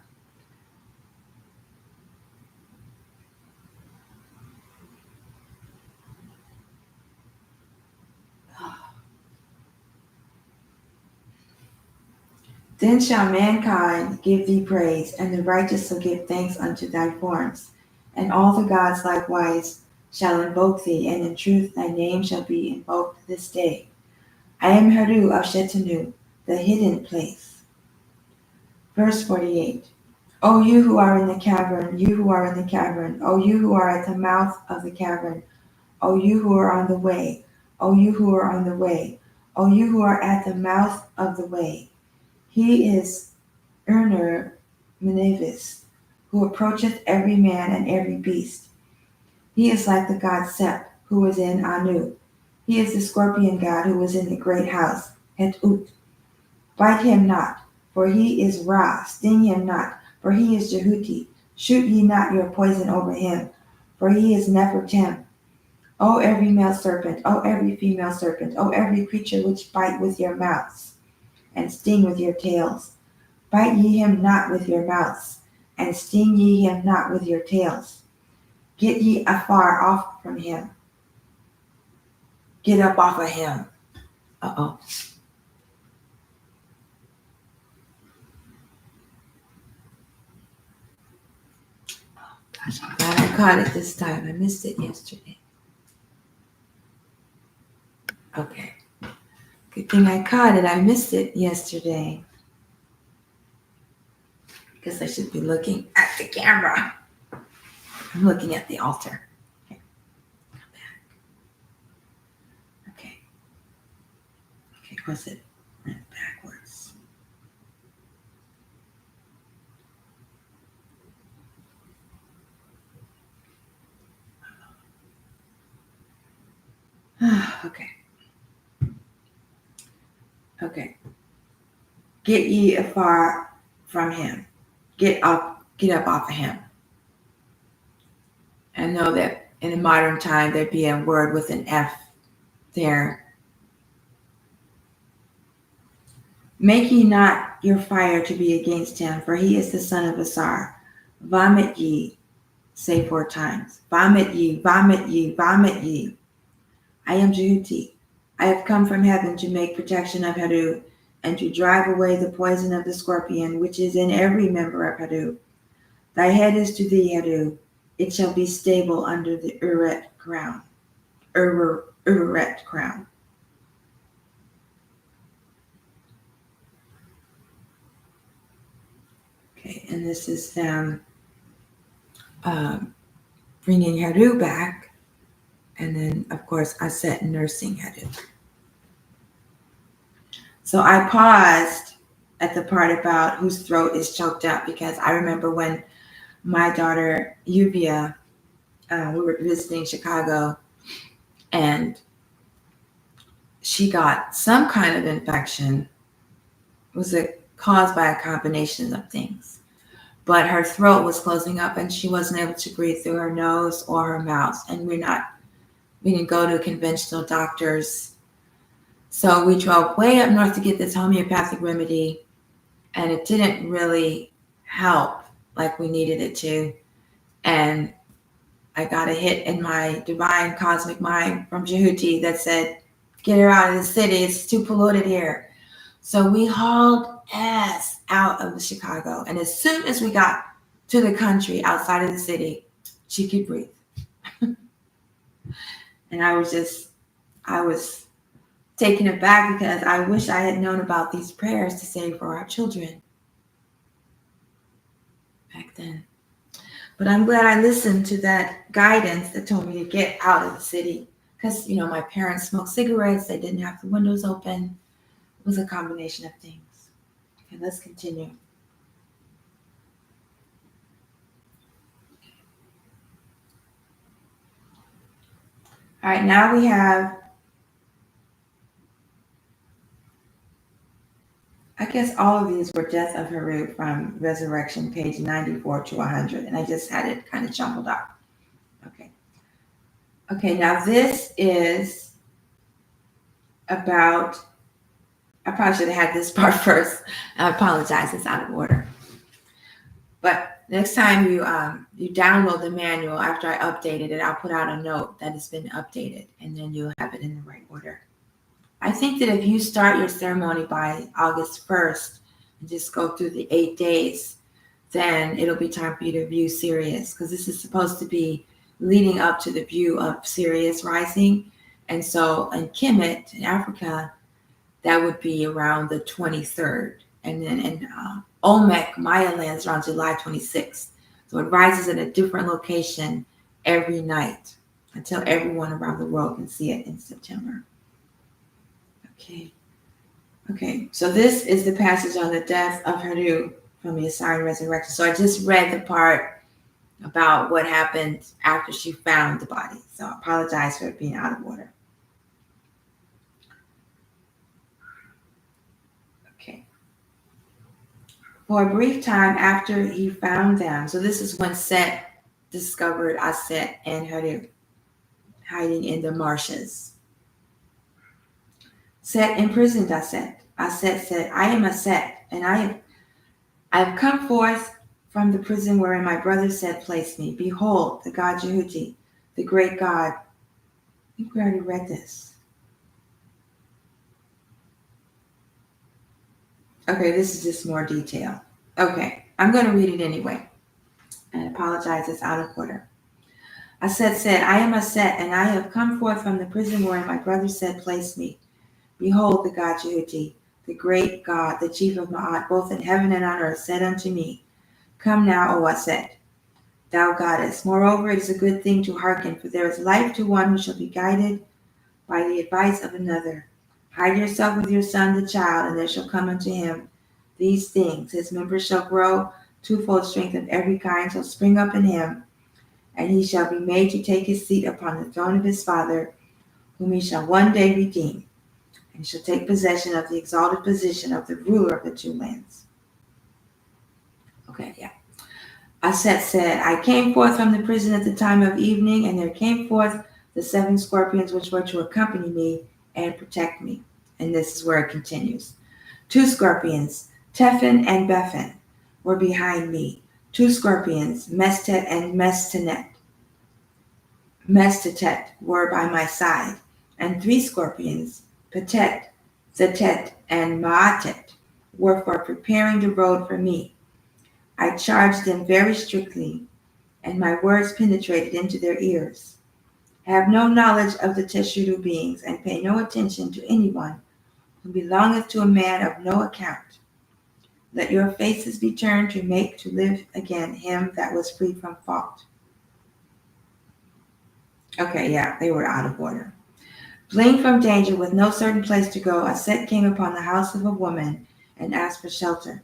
Then shall mankind give thee praise, and the righteous shall give thanks unto thy forms. And all the gods likewise shall invoke thee, and in truth thy name shall be invoked this day. I am Haru of Shetanu, the hidden place. Verse 48. O you who are in the cavern, you who are in the cavern, O you who are at the mouth of the cavern, O you who are on the way, O you who are on the way, O you who are at the mouth of the way. He is Urnur Menevis, who approacheth every man and every beast. He is like the god Sep, who is in Anu. He is the scorpion god who is in the great house, Het-Ut. Bite him not, for he is Ra. Sting him not, for he is Jehuti. Shoot ye not your poison over him, for he is Nefertem. O every male serpent, O every female serpent, O every creature which bite with your mouths, and sting with your tails. Bite ye him not with your mouths, and sting ye him not with your tails. Get ye afar off from him. Get up off of him. Uh-oh. Gosh, I'm glad I caught it this time. I missed it yesterday. Okay. Good thing I caught it. I missed it yesterday. Guess I should be looking at the camera. I'm looking at the altar. Okay. Come back. Okay. Okay, was it? Went backwards. Okay. Okay. Get ye afar from him. Get up off of him. And know that in a modern time there'd be a word with an F there. Make ye not your fire to be against him, for he is the son of Asar. Vomit ye, say 4 times. Vomit ye, vomit ye, vomit ye. I am Jehuti. I have come from heaven to make protection of Haru, and to drive away the poison of the scorpion, which is in every member of Haru. Thy head is to thee, Haru. It shall be stable under the Uret crown. Uret crown. Okay, and this is them bringing Haru back, and then, of course, Aset nursing Haru. So I paused at the part about whose throat is choked up, because I remember when my daughter, Yuvia, we were visiting Chicago, and she got some kind of infection. It was caused by a combination of things. But her throat was closing up, and she wasn't able to breathe through her nose or her mouth. And we didn't go to conventional doctors. So we drove way up north to get this homeopathic remedy, and it didn't really help like we needed it to. And I got a hit in my divine cosmic mind from Jehuti that said, get her out of the city. It's too polluted here. So we hauled ass out of Chicago. And as soon as we got to the country outside of the city, she could breathe. And I was taken aback, because I wish I had known about these prayers to say for our children back then. But I'm glad I listened to that guidance that told me to get out of the city, because, my parents smoked cigarettes. They didn't have the windows open. It was a combination of things. Okay, let's continue. All right, now we have, I guess all of these were Death of Heru from Resurrection, page 94 to 100, and I just had it kind of jumbled up. Okay. Okay, now this is about, I probably should have had this part first. I apologize, it's out of order. But next time you download the manual, after I updated it, I'll put out a note that it's been updated, and then you'll have it in the right order. I think that if you start your ceremony by August 1st and just go through the 8 days, then it'll be time for you to view Sirius, because this is supposed to be leading up to the view of Sirius rising. And so in Kemet, in Africa, that would be around the 23rd. And then in Olmec, Maya lands around July 26th. So it rises at a different location every night until everyone around the world can see it in September. Okay, so this is the passage on the death of Heru from the Assyrian resurrection. So I just read the part about what happened after she found the body. So I apologize for it being out of order. Okay. For a brief time after he found them, so this is when Set discovered Aset and Heru hiding in the marshes. Set imprisoned Aset. Aset said, I am Aset, and I have come forth from the prison wherein my brother Set placed me. Behold, the god Jehuti, the great god. I think we already read this. Okay, this is just more detail. Okay, I'm going to read it anyway. And apologize, it's out of order. Aset said, I am Aset, and I have come forth from the prison wherein my brother Set placed me. Behold, the god Jehuti, the great God, the chief of Ma'at, both in heaven and on earth, said unto me, Come now, O Aset, thou goddess. Moreover, it is a good thing to hearken, for there is life to one who shall be guided by the advice of another. Hide yourself with your son, the child, and there shall come unto him these things. His members shall grow, twofold strength of every kind shall spring up in him, and he shall be made to take his seat upon the throne of his father, whom he shall one day redeem. And shall take possession of the exalted position of the ruler of the two lands. Okay, yeah. Aset said, I came forth from the prison at the time of evening, and there came forth the 7 scorpions which were to accompany me and protect me. And this is where it continues. 2 scorpions, Tephan and Bephan, were behind me. 2 scorpions, Mestet and Mestetet, were by my side. And 3 scorpions, Petet, Zetet, and Maatet, were for preparing the road for me. I charged them very strictly, and my words penetrated into their ears. Have no knowledge of the Teshudu beings, and pay no attention to anyone who belongeth to a man of no account. Let your faces be turned to make to live again him that was free from fault. Okay, yeah, they were out of order. Fleeing from danger with no certain place to go, Aset came upon the house of a woman and asked for shelter.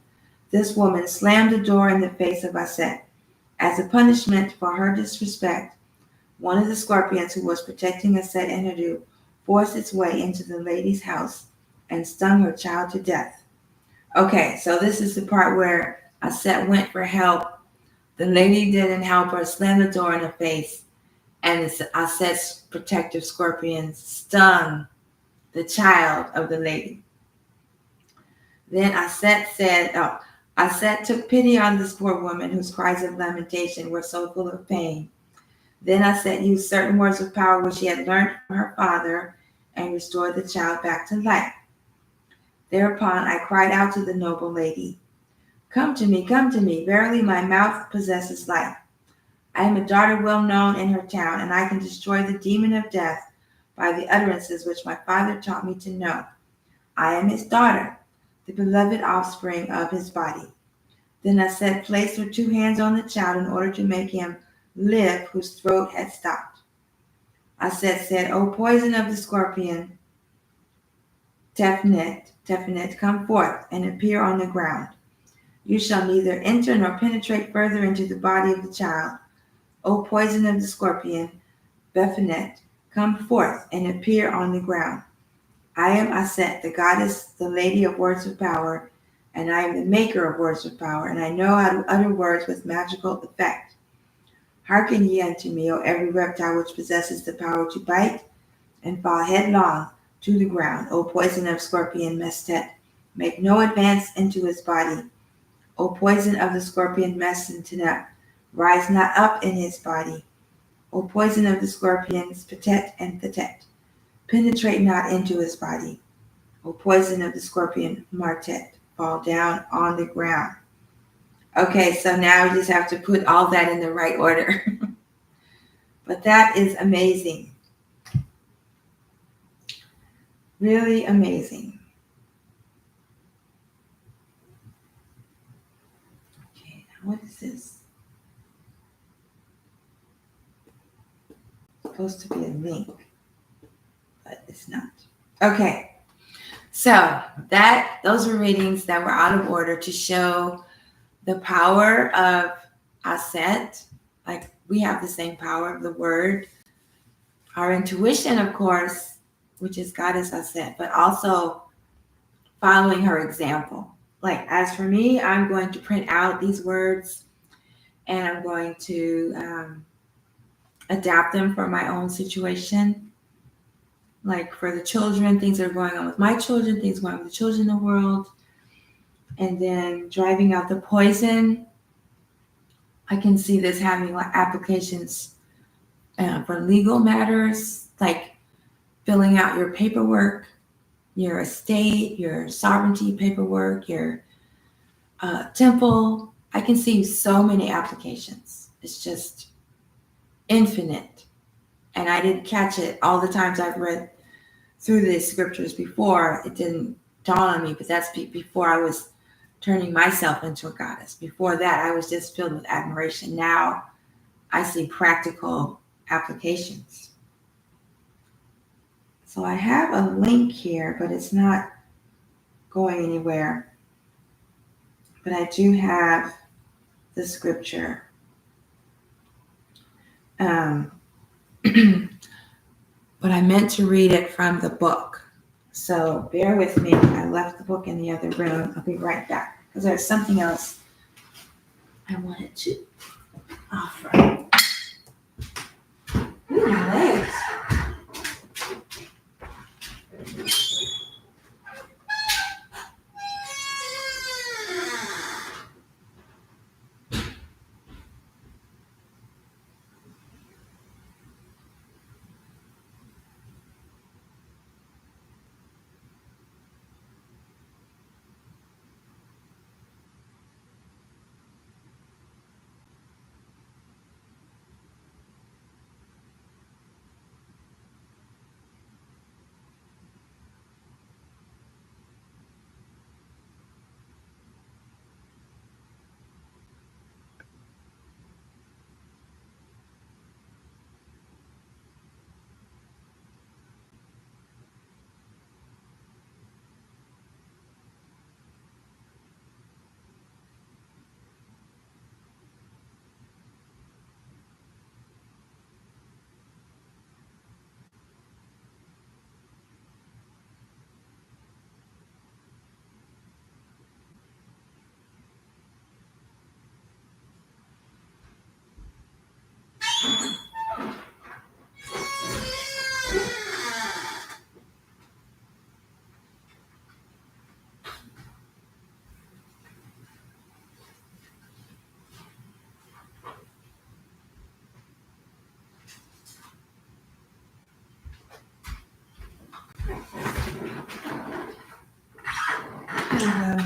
This woman slammed the door in the face of Aset. As a punishment for her disrespect, one of the scorpions who was protecting Aset and Heru forced its way into the lady's house and stung her child to death. Okay, so this is the part where Aset went for help. The lady didn't help her, slammed the door in her face, and Aset's protective scorpions stung the child of the lady. Then Aset took pity on this poor woman whose cries of lamentation were so full of pain. Then Aset used certain words of power which he had learned from her father and restored the child back to life. Thereupon I cried out to the noble lady, come to me, verily my mouth possesses life. I am a daughter well known in her town, and I can destroy the demon of death by the utterances which my father taught me to know. I am his daughter, the beloved offspring of his body. Then Aset placed her 2 hands on the child in order to make him live whose throat had stopped. Aset said, O poison of the scorpion, Tephanet, come forth and appear on the ground. You shall neither enter nor penetrate further into the body of the child. O poison of the scorpion, Bephanet, come forth and appear on the ground. I am Aset, the goddess, the lady of words of power, and I am the maker of words of power, and I know how to utter words with magical effect. Hearken ye unto me, O every reptile which possesses the power to bite and fall headlong to the ground, O poison of scorpion Mestet. Make no advance into his body. O poison of the scorpion Mesentinep, rise not up in his body. O poison of the scorpions Petet and Thetet, penetrate not into his body. O poison of the scorpion Martet, fall down on the ground. Okay, so now we just have to put all that in the right order. But that is amazing. Really amazing. Okay, now what is this? It's supposed to be a link, but it's not. Okay, so those are readings that were out of order to show the power of Aset. Like, we have the same power of the word. Our intuition, of course, which is Goddess Aset, but also following her example. Like, as for me, I'm going to print out these words and I'm going to adapt them for my own situation. Like, for the children, things that are going on with my children, things going on with the children in the world. And then driving out the poison. I can see this having like applications for legal matters, like filling out your paperwork, your estate, your sovereignty paperwork, your temple. I can see so many applications. It's just infinite. And I didn't catch it all the times I've read through these scriptures before. It didn't dawn on me, but that's before I was turning myself into a goddess. Before that, I was just filled with admiration. Now I see practical applications. So I have a link here, but it's not going anywhere. But I do have the scripture. But I meant to read it from the book. So bear with me. I left the book in the other room. I'll be right back because there's something else I wanted to offer. Ooh, my legs.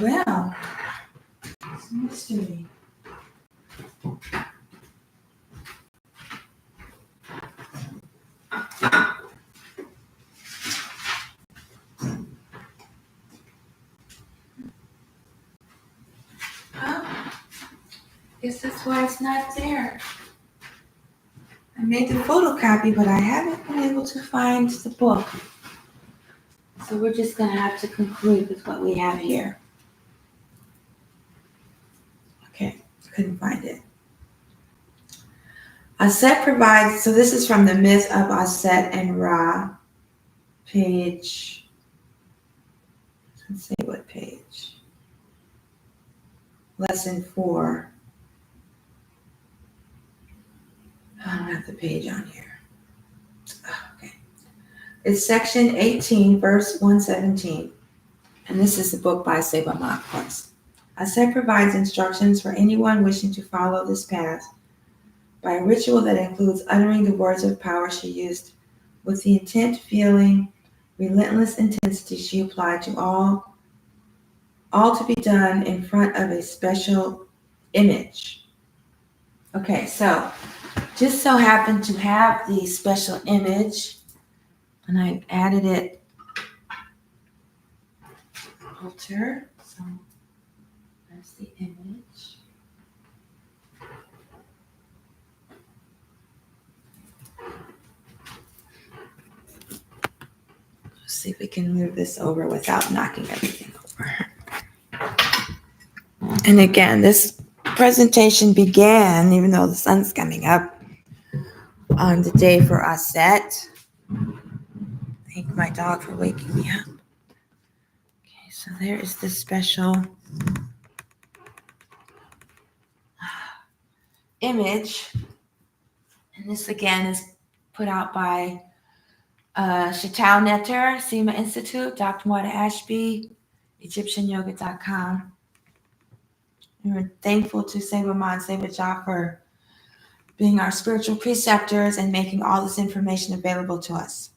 Well, it's a mystery. Guess that's why it's not there. I made the photocopy, but I haven't been able to find the book. So we're just going to have to conclude with what we have here. Okay, couldn't find it. Aset provides, so this is from the Myth of Aset and Ra, page, let's see what page, lesson 4. I don't have the page on here. Okay. It's section 18, verse 117. And this is the book by Seba Ma, of course. Aset provides instructions for anyone wishing to follow this path by a ritual that includes uttering the words of power she used with the intent, feeling, relentless intensity she applied to all to be done in front of a special image. Okay, so just so happened to have the special image, and I added it altar. So that's the image. Let's see if we can move this over without knocking everything over. And again, this presentation began, even though the sun's coming up, on the day for Aset. Thank my dog for waking me up. Okay, so there is this special image. And this again is put out by Chatau Netter, Sema Institute, Dr. Moida Ashby, EgyptianYoga.com. And we're thankful to Seba Ma and Seba Jah for being our spiritual preceptors and making all this information available to us.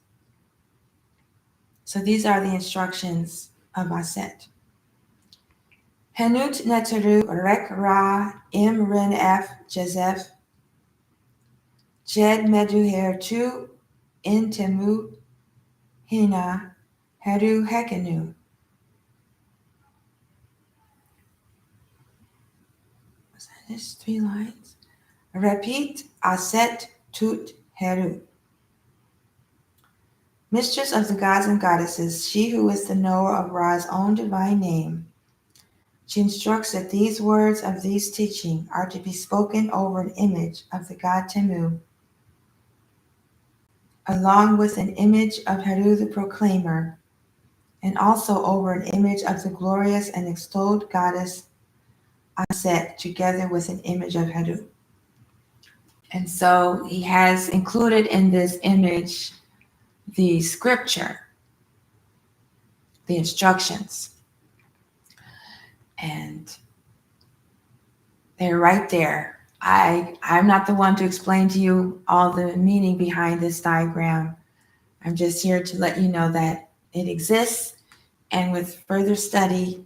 So these are the instructions of Aset. Henut Neteru Rek Ra Im Ren F Jezef Jed Medu Her Tu In Temu Hina Heru Hekenu. Was that this 3 lines? Repeat Aset Tut Heru. Mistress of the gods and goddesses, she who is the knower of Ra's own divine name, she instructs that these words of these teaching are to be spoken over an image of the god Temu, along with an image of Heru the proclaimer, and also over an image of the glorious and extolled goddess Aset, together with an image of Heru. And so he has included in this image the scripture, the instructions, and they're right there. I'm not the one to explain to you all the meaning behind this diagram. I'm just here to let you know that it exists, and with further study,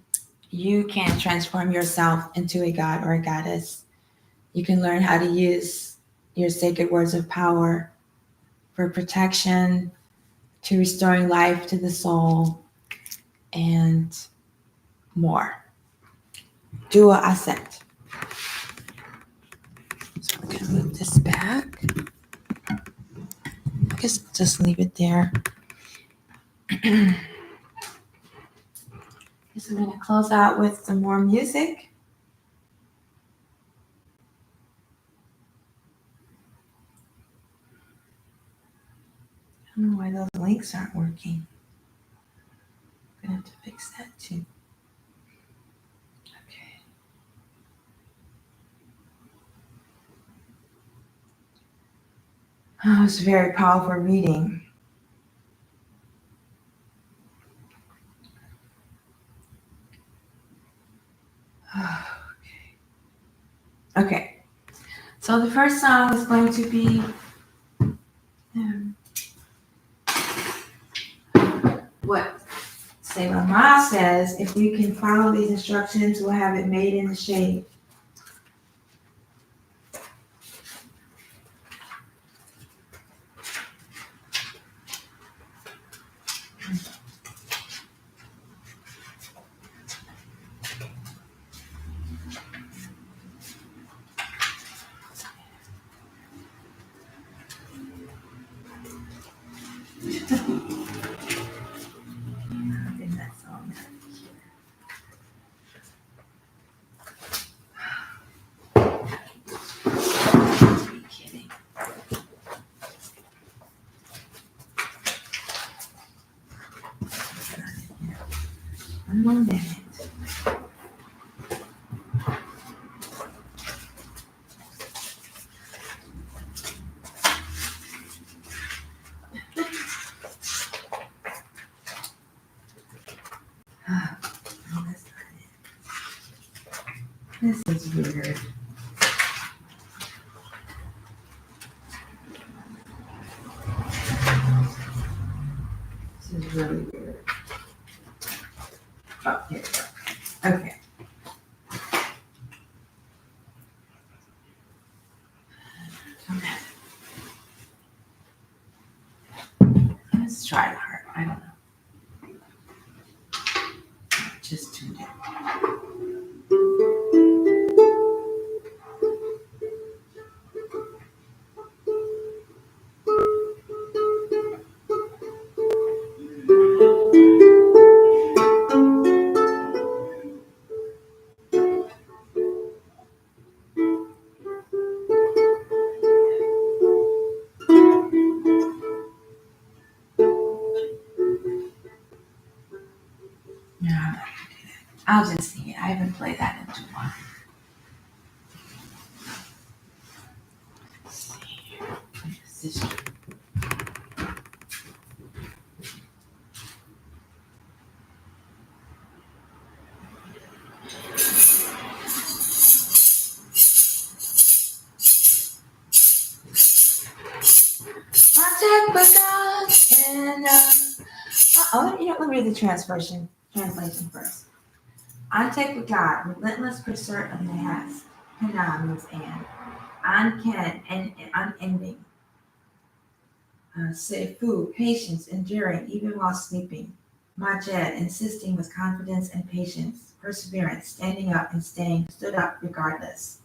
you can transform yourself into a god or a goddess. You can learn how to use your sacred words of power for protection, to restoring life to the soul, and more. Dua Aset. So we're going to move this back. I guess I'll just leave it there. Guess we're going to close out with some more music. I don't know why those links aren't working. I'm going to have to fix that too. Okay. Oh, it was a very powerful reading. Okay. So the first song is going to be what Seba Ma says, if we can follow these instructions, we'll have it made in the shade. I think that's all. 1 minute. Oh, that's not it. This is weird. This is really weird. Oh, here we go. Okay. Let's try it hard. I don't know. Just tuned in. No, I'm not gonna do that. I'll just sing it. I haven't played that in too long. Let's see. This is I check with God and let me read the translation first. I check with God, relentless pursuit of Nahas. Hana means and unending. Sefu, patience, enduring even while sleeping. Majed, insisting with confidence and patience. Perseverance, standing up and staying stood up regardless.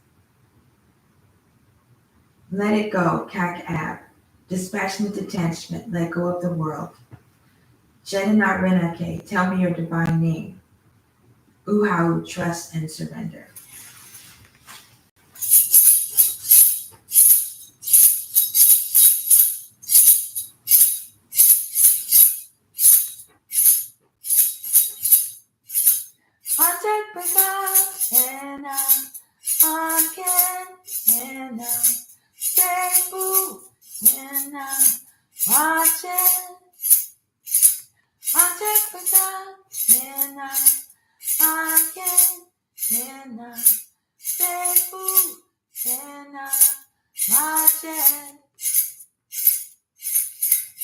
Let it go, Kakab. Dispassionate detachment, let go of the world. Jedinah Renake, tell me your divine name. Uhau, trust and surrender. Contact with God and on and faithful and watching. Contact with God and on and faithful and watching.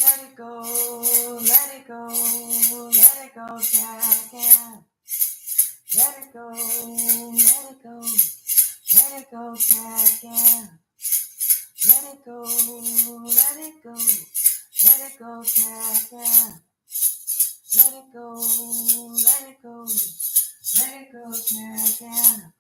Let it go, let it go, let it go, yeah. Let it go, let it go, let it go, yeah. Let it go, let it go, let it go, yeah. Let it go, let it go, let it go, yeah.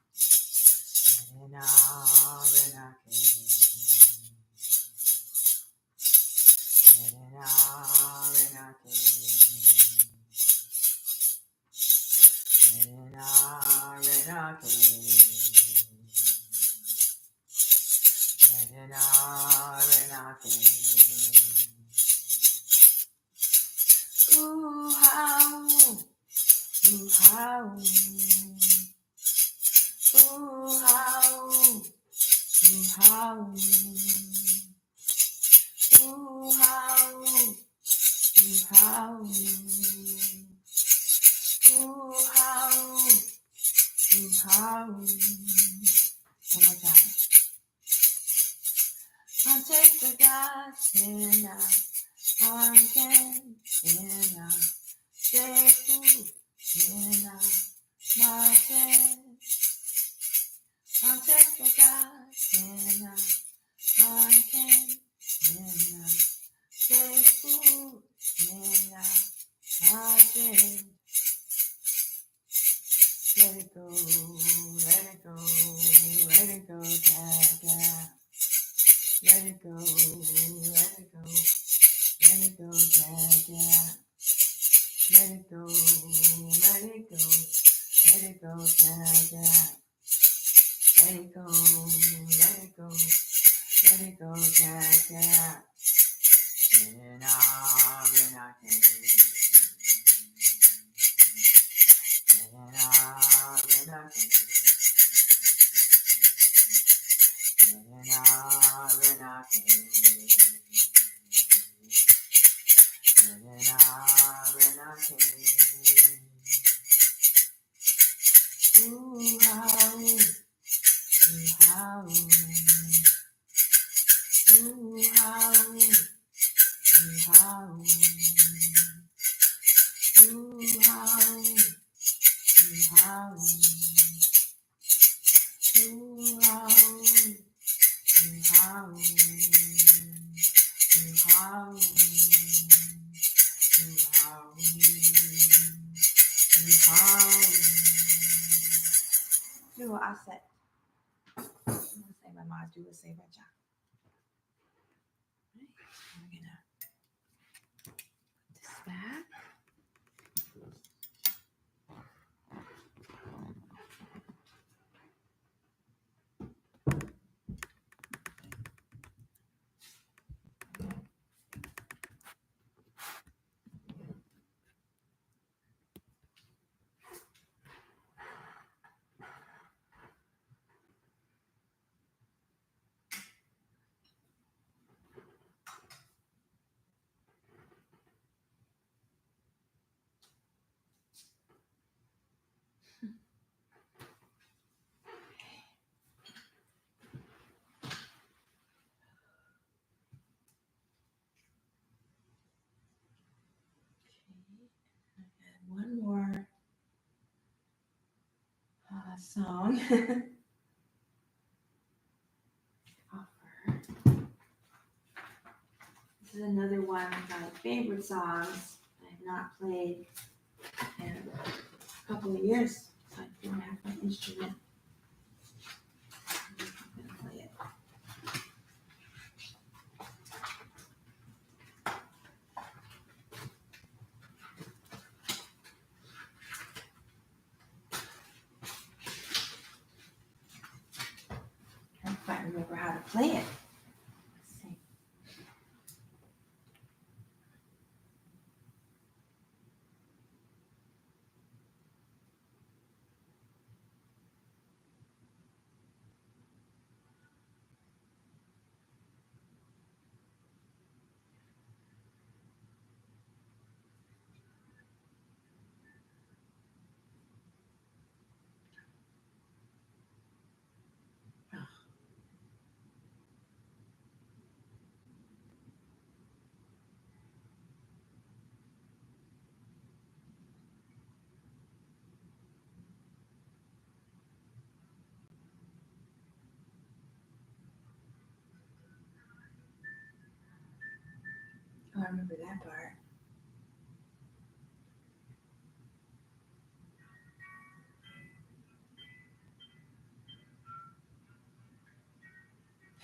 Ooh, how, ooh, how, ooh, how, ooh, how, ooh, how, ooh, how, ooh, how, ooh, how. One more time. I take the God and I can and I say food and my dead. I take the God and I can and I say food and my dead. Let it go, let it go, let it go, Dad. Let it go, let it go, let it go, Dad. Let it go, let it go, let it go, Dad. Let it go, let it go, let it go, Dad. Do Aset. Say my mom do a say my job. We're gonna put this back. One more song. Offer. This is another one of my favorite songs I have not played in a couple of years. So I don't have my instrument. I'm gonna play it. I don't quite remember how to play it. Let's see. Oh, I remember that part.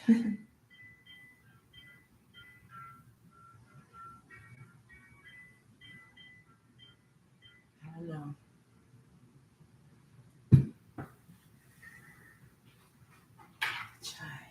I don't know. Try.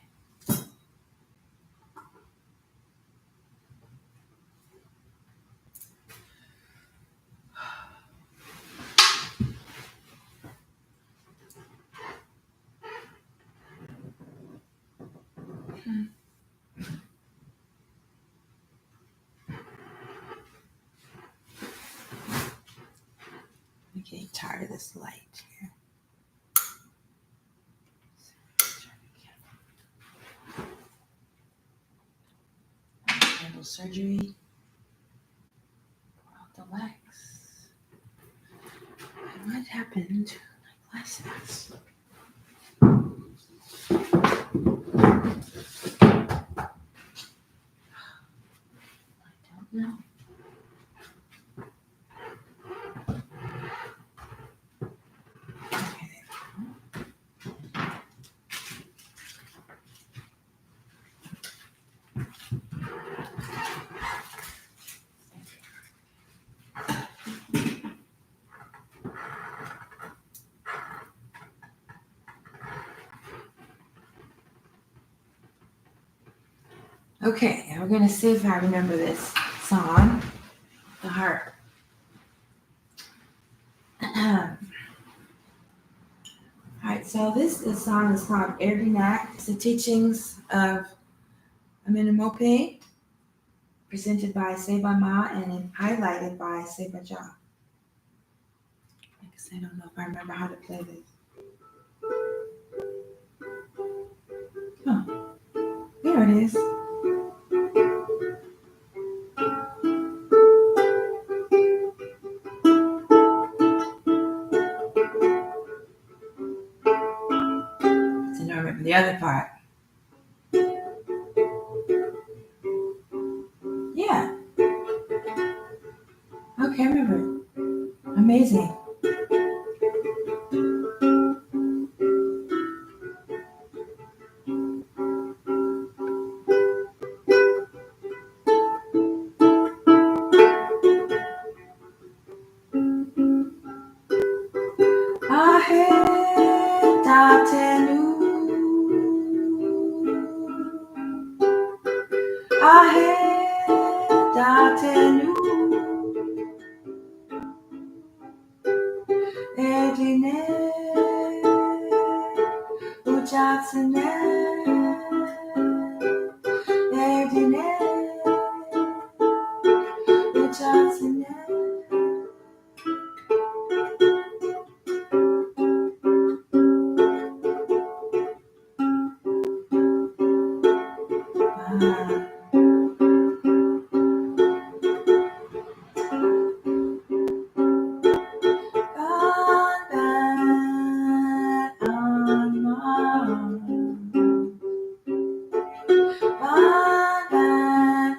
I'm getting tired of this light here. Handle surgery. Pour out the wax. And what happened to my glasses? I don't know. Okay, there we go. Okay, now we're going to see if I remember this song, The Harp. right, so this song is called Erdinak. It's the teachings of Amenemope, presented by Seba Ma and highlighted by Seba Ja. I guess I don't know if I remember how to play this. Oh, there it is. So now I remember the other part. Yeah. Okay, I remember. Amazing. Ahe tatenu. Ahe tatenu. Edine. Ujatsene. Edine. Ujatsene.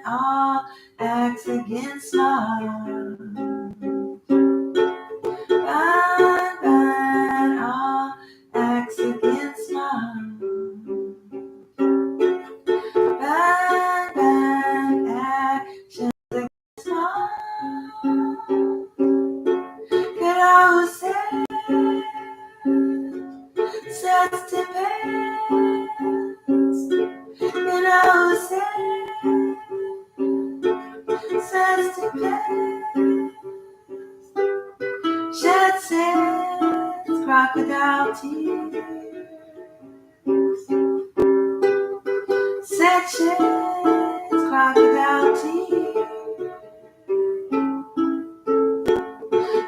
All acts against love. All acts against love. Actions against love. Get out sets depends. Get out sets depends. Shed sands, crocodile tears. Set sheds, crocodile tears.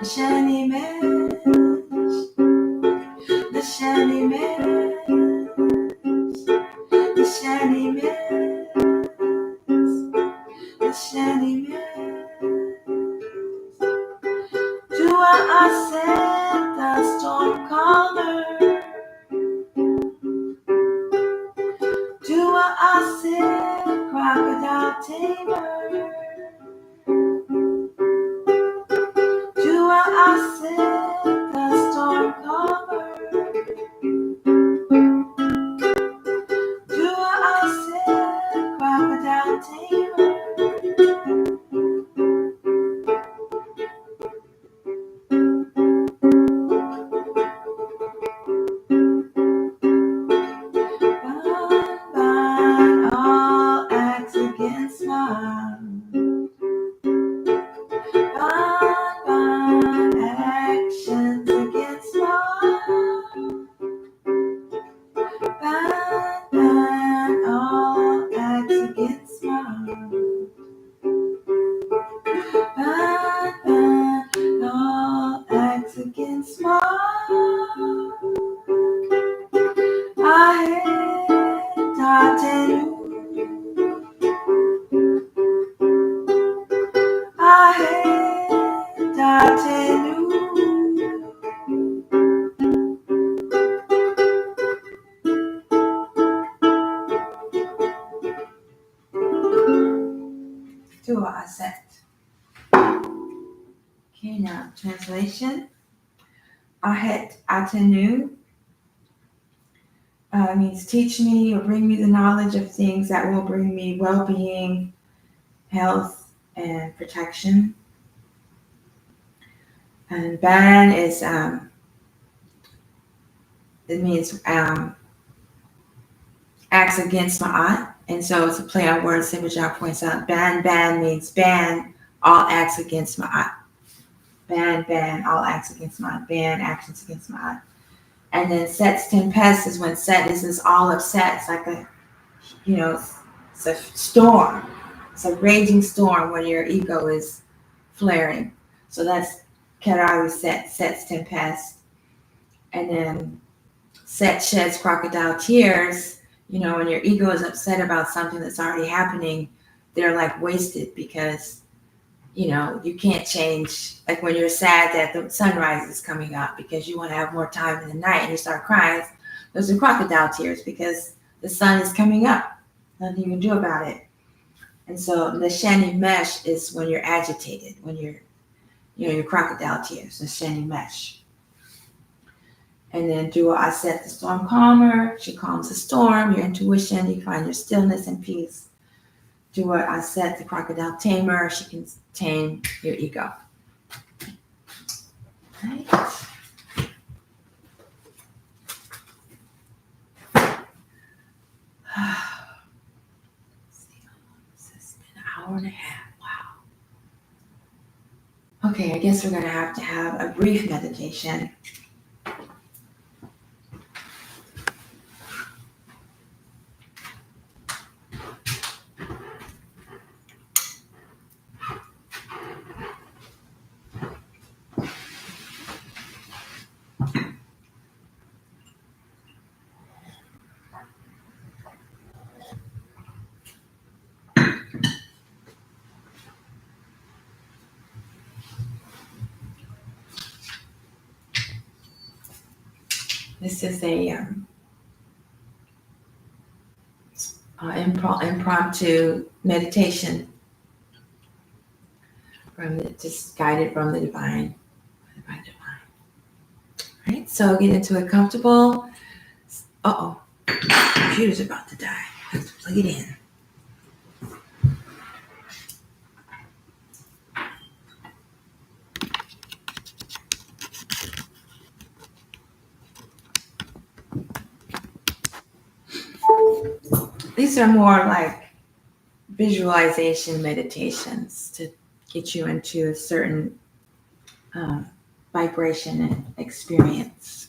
The shiny mesh, the shiny mesh, the shiny mesh, the shiny mesh. Do I set the storm calmer? Do I set crocodile tamer? Do I set the storm calmer? Do I set crocodile tamer? All acts against love. Actions against love. All acts against love. All acts against love. Ahe tatenu. Ahe tatenu. To Aset. Okay, now translation. Ahet atenu means teach me or bring me the knowledge of things that will bring me well-being, health, and protection. And ban is it means acts against ma'at, and so it's a play on words. Sibajak points out. Ban means ban all acts against ma'at. Ban all acts against ma'at. Ban actions against ma'at. And then Set's tempest is when Set is all upset. It's like it's a storm. It's a raging storm when your ego is flaring. So that's Kerari Set's tempest. And then Set sheds crocodile tears. When your ego is upset about something that's already happening, they're like wasted because you can't change. Like when you're sad that the sunrise is coming up because you want to have more time in the night and you start crying, those are crocodile tears because the sun is coming up. Nothing you can do about it. And so the shani mesh is when you're agitated, when your crocodile tears, the shani mesh. And then do Aset the storm calmer. She calms the storm, your intuition, you find your stillness and peace. Do Aset the crocodile tamer. She can tame your ego. Right. It's been an hour and a half. Wow. Okay, I guess we're going to have a brief meditation. This is a impromptu meditation just guided from the divine. All right, so get into a comfortable. Computer's about to die. I have to plug it in. These are more like visualization meditations to get you into a certain vibration and experience.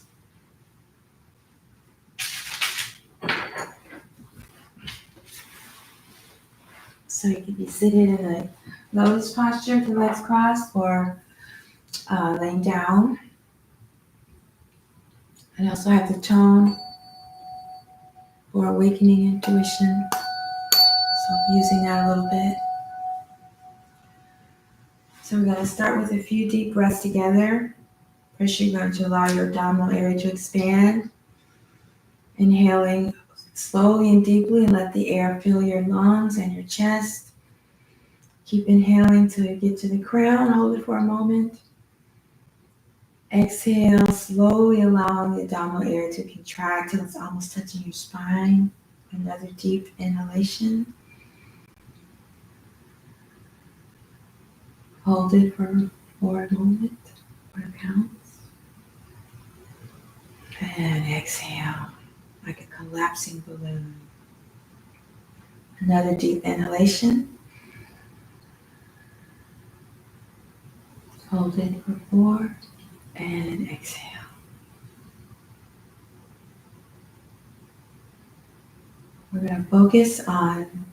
So you could be seated in a lotus posture with the legs crossed or laying down. And also have the tone for awakening intuition. So I'm using that a little bit. So we're going to start with a few deep breaths together. First, you're going to allow your abdominal area to expand. Inhaling slowly and deeply and let the air fill your lungs and your chest. Keep inhaling till you get to the crown. Hold it for a moment. Exhale, slowly allowing the abdominal area to contract till it's almost touching your spine. Another deep inhalation. Hold it for a moment, for it counts. And exhale, like a collapsing balloon. Another deep inhalation. Hold it for 4, and exhale. We're going to focus on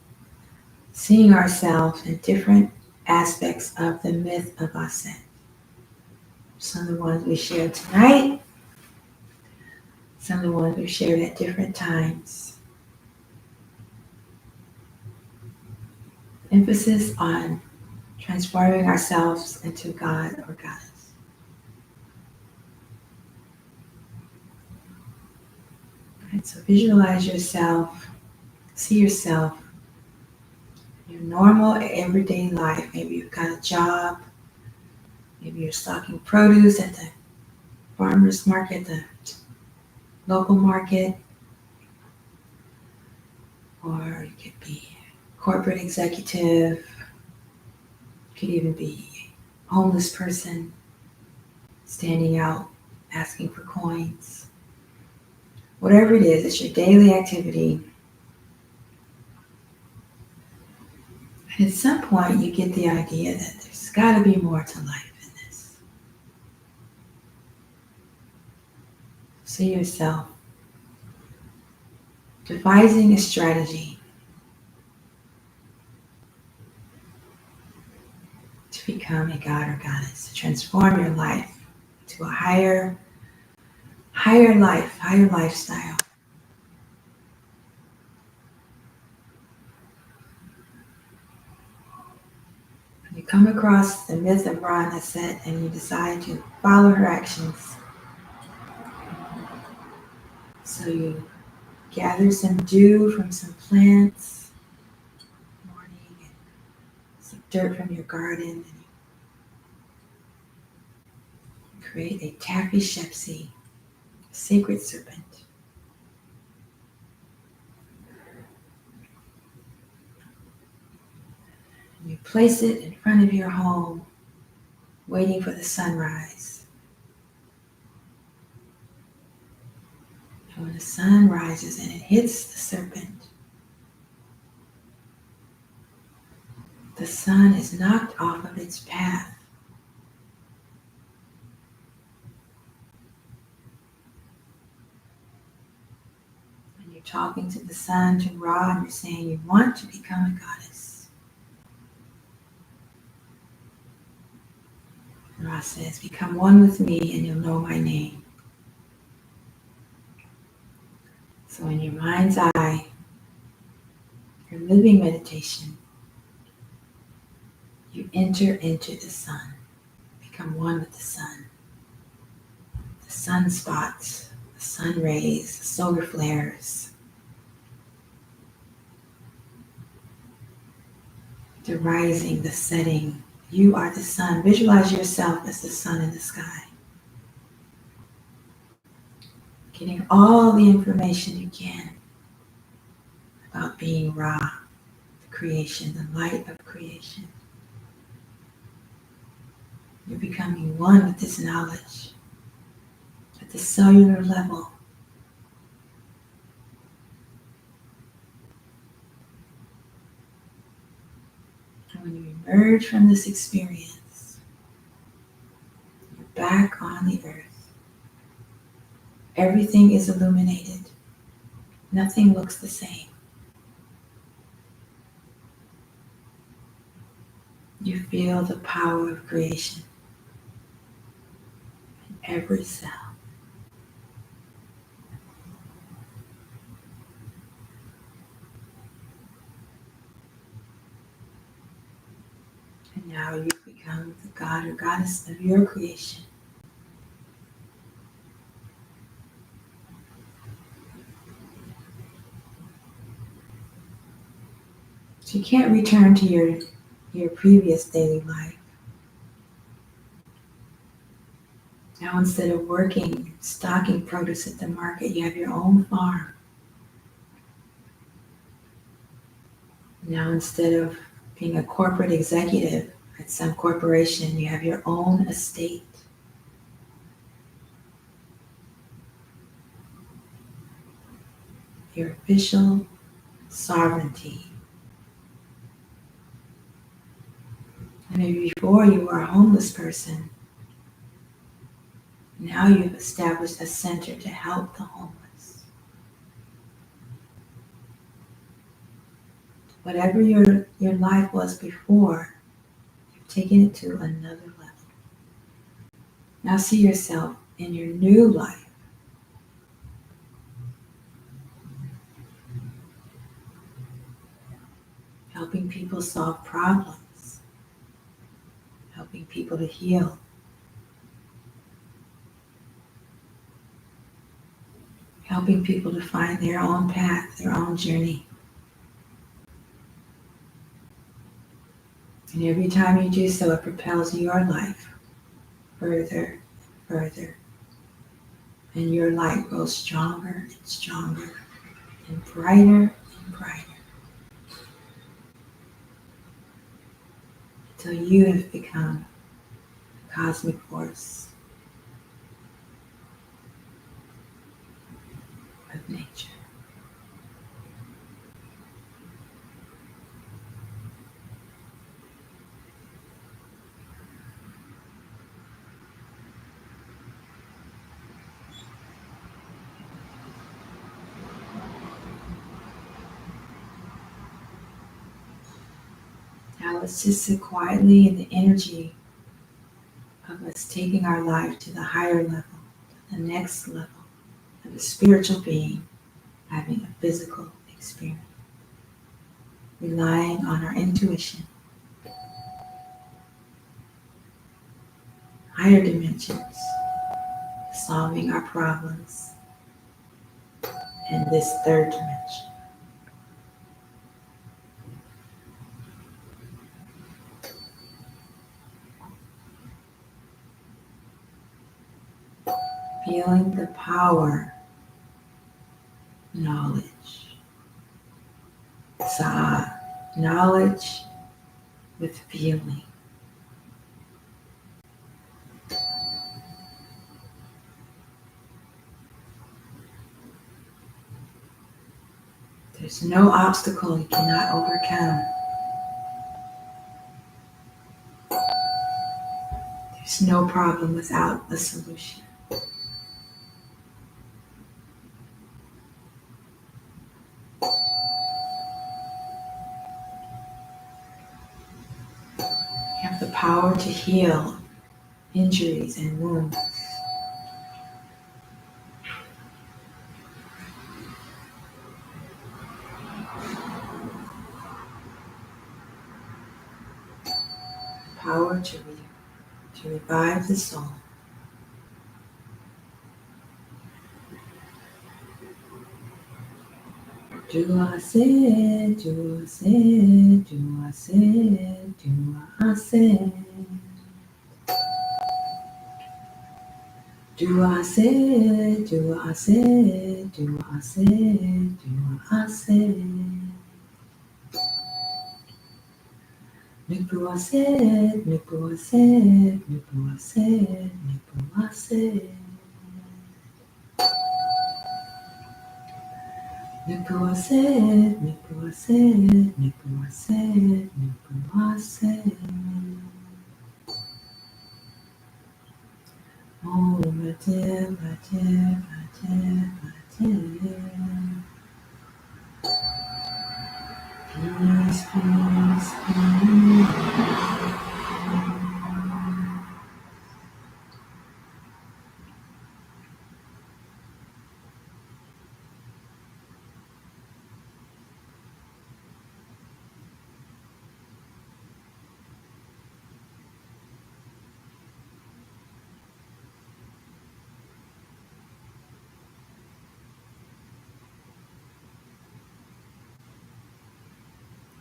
seeing ourselves in different aspects of the myth of Aset. Some of the ones we shared tonight, some of the ones we shared at different times. Emphasis on transforming ourselves into God or Goddess. Right, so visualize yourself, see yourself in your normal everyday life. Maybe you've got a job, maybe you're stocking produce at the farmer's market, the local market, or you could be a corporate executive, you could even be a homeless person standing out asking for coins. Whatever it is, it's your daily activity. And at some point you get the idea that there's got to be more to life than this. So See yourself devising a strategy to become a god or goddess, to transform your life to a higher life, higher lifestyle. When you come across the myth of Ra and Aset and you decide to follow her actions, so you gather some dew from some plants in the morning and some dirt from your garden, and you create a taffy shepsi, a sacred serpent. And you place it in front of your home, waiting for the sunrise. And when the sun rises and it hits the serpent, the sun is knocked off of its path. And you're talking to the sun, to Ra, and you're saying you want to become a goddess. And Ra says, become one with me and you'll know my name. So in your mind's eye, your living meditation, you enter into the sun. Become one with the sun. The sunspots, the sun rays, the solar flares. The rising, the setting. You are the sun. Visualize yourself as the sun in the sky. Getting all the information you can about being Ra, the creation, the light of creation. You're becoming one with this knowledge at the cellular level. And when you emerge from this experience, you're back on the earth. Everything is illuminated. Nothing looks the same. You feel the power of creation in every cell. And now you've become the god or goddess of your creation. So you can't return to your previous daily life. Now instead of working, stocking produce at the market, you have your own farm. Now instead of being a corporate executive at some corporation, you have your own estate. Your official sovereignty. And maybe before you were a homeless person, now you've established a center to help the homeless. Whatever your life was before, you've taken it to another level. Now see yourself in your new life. Helping people solve problems. Helping people to heal. Helping people to find their own path, their own journey. And every time you do so, it propels your life further and further. And your light grows stronger and stronger and brighter and brighter. Until you have become a cosmic force of nature. Now let's just sit quietly in the energy of us taking our life to the higher level, the next level of a spiritual being having a physical experience, relying on our intuition, higher dimensions, solving our problems in this third dimension. Feeling the power, knowledge, sa, knowledge with feeling. There's no obstacle you cannot overcome. There's no problem without a solution. You have the power to heal injuries and wounds. Power to revive the soul. Do I say, do I say, do I say, do I say? Do I say, do I say, do I say, do I say? Nipu I said, Nipu I said, Nipu I said, Nipu I said. Nipu I said, Nipu I said, Nipu I said, Nipu I said. Oh, Mate, Mate, Mate, Mate. Peace, peace, peace.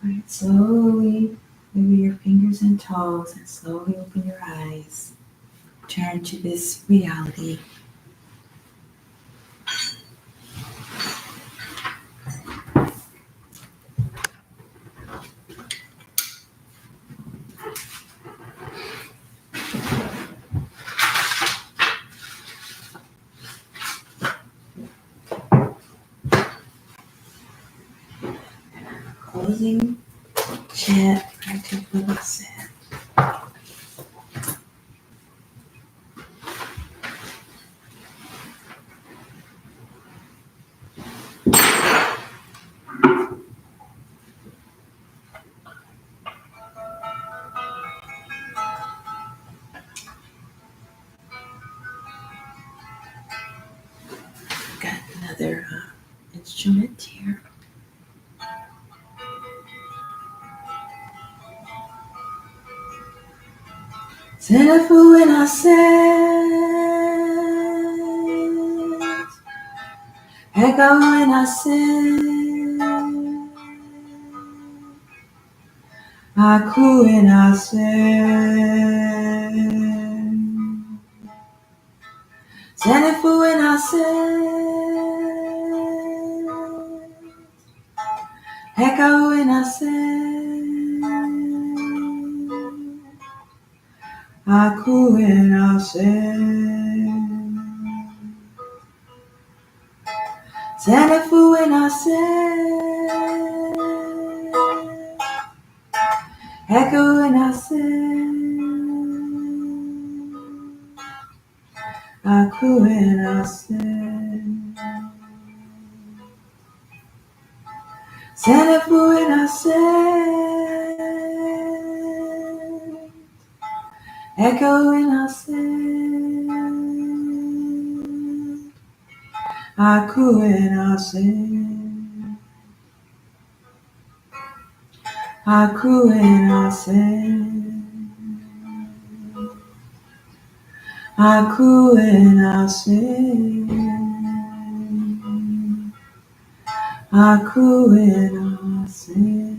Alright, slowly move your fingers and toes and slowly open your eyes. Turn to this reality. Closing chat practice with Aset. Got another instrument here. Sinful when I said, echo when I said, Aku when I said, sinful when I said, echo when I said, Aku when I said, sinful when I said, echo when I said, Aku when I said, sinful when I said, Echoing Aset. Akuin Aset. Akuin Aset. Akuin Aset. Akuin Aset.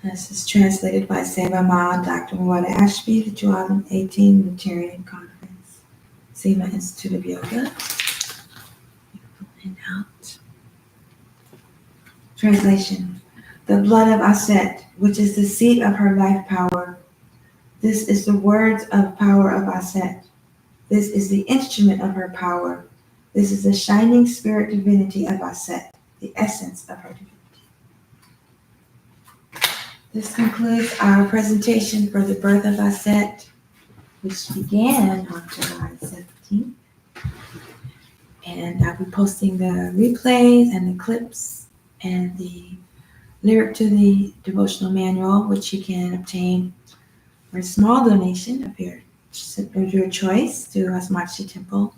This is translated by Seva Ma, Dr. Mwada Ashby, the 2018 Unitarian Conference, SEMA Institute of Yoga. And out. Translation. The blood of Aset, which is the seat of her life power. This is the words of power of Aset. This is the instrument of her power. This is the shining spirit divinity of Aset, the essence of her divinity. This concludes our presentation for the birth of Aset, which began on July 17th. And I'll be posting the replays and the clips and the lyric to the devotional manual, which you can obtain for a small donation of your choice through Asmachi Temple.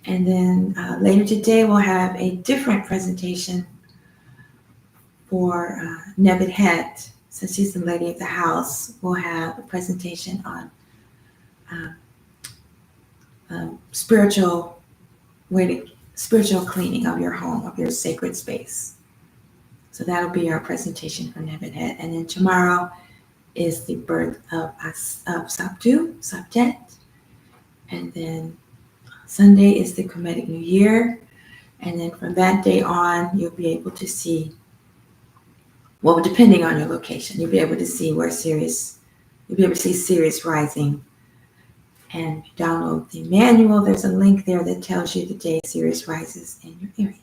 And then later today, we'll have a different presentation for Nebbit Het. Since she's the lady of the house, we'll have a presentation on spiritual cleaning of your home, of your sacred space. So that'll be our presentation for Nebbit Het. And then tomorrow is the birth of Sabtet. And then Sunday is the Kemetic New Year. And then from that day on, you'll be able to see, well, depending on your location, you'll be able to see you'll be able to see Sirius rising. And if you download the manual, there's a link there that tells you the day Sirius rises in your area.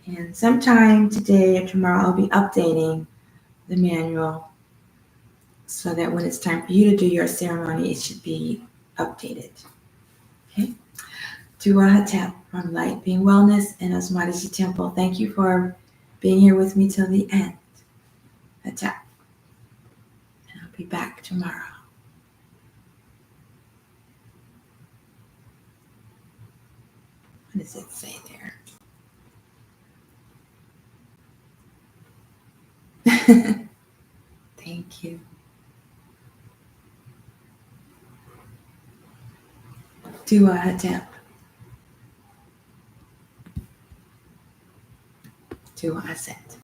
And sometime today or tomorrow, I'll be updating the manual so that when it's time for you to do your ceremony, it should be updated. Okay? Dua Hatep from Light Being Wellness and Asmataji Temple. Thank you for being here with me till the end. Hatep. And I'll be back tomorrow. What does it say there? Thank you. Dua Hatep. Dua Aset.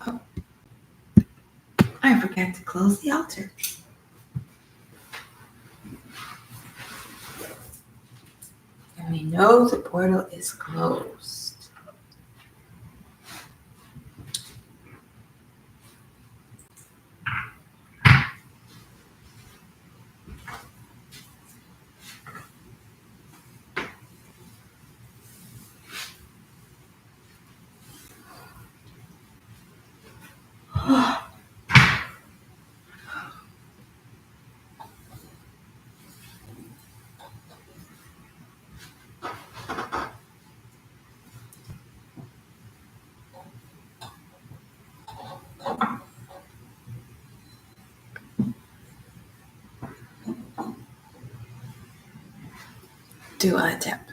Oh, I forgot to close the altar. And we know the portal is closed. Dua Hatep.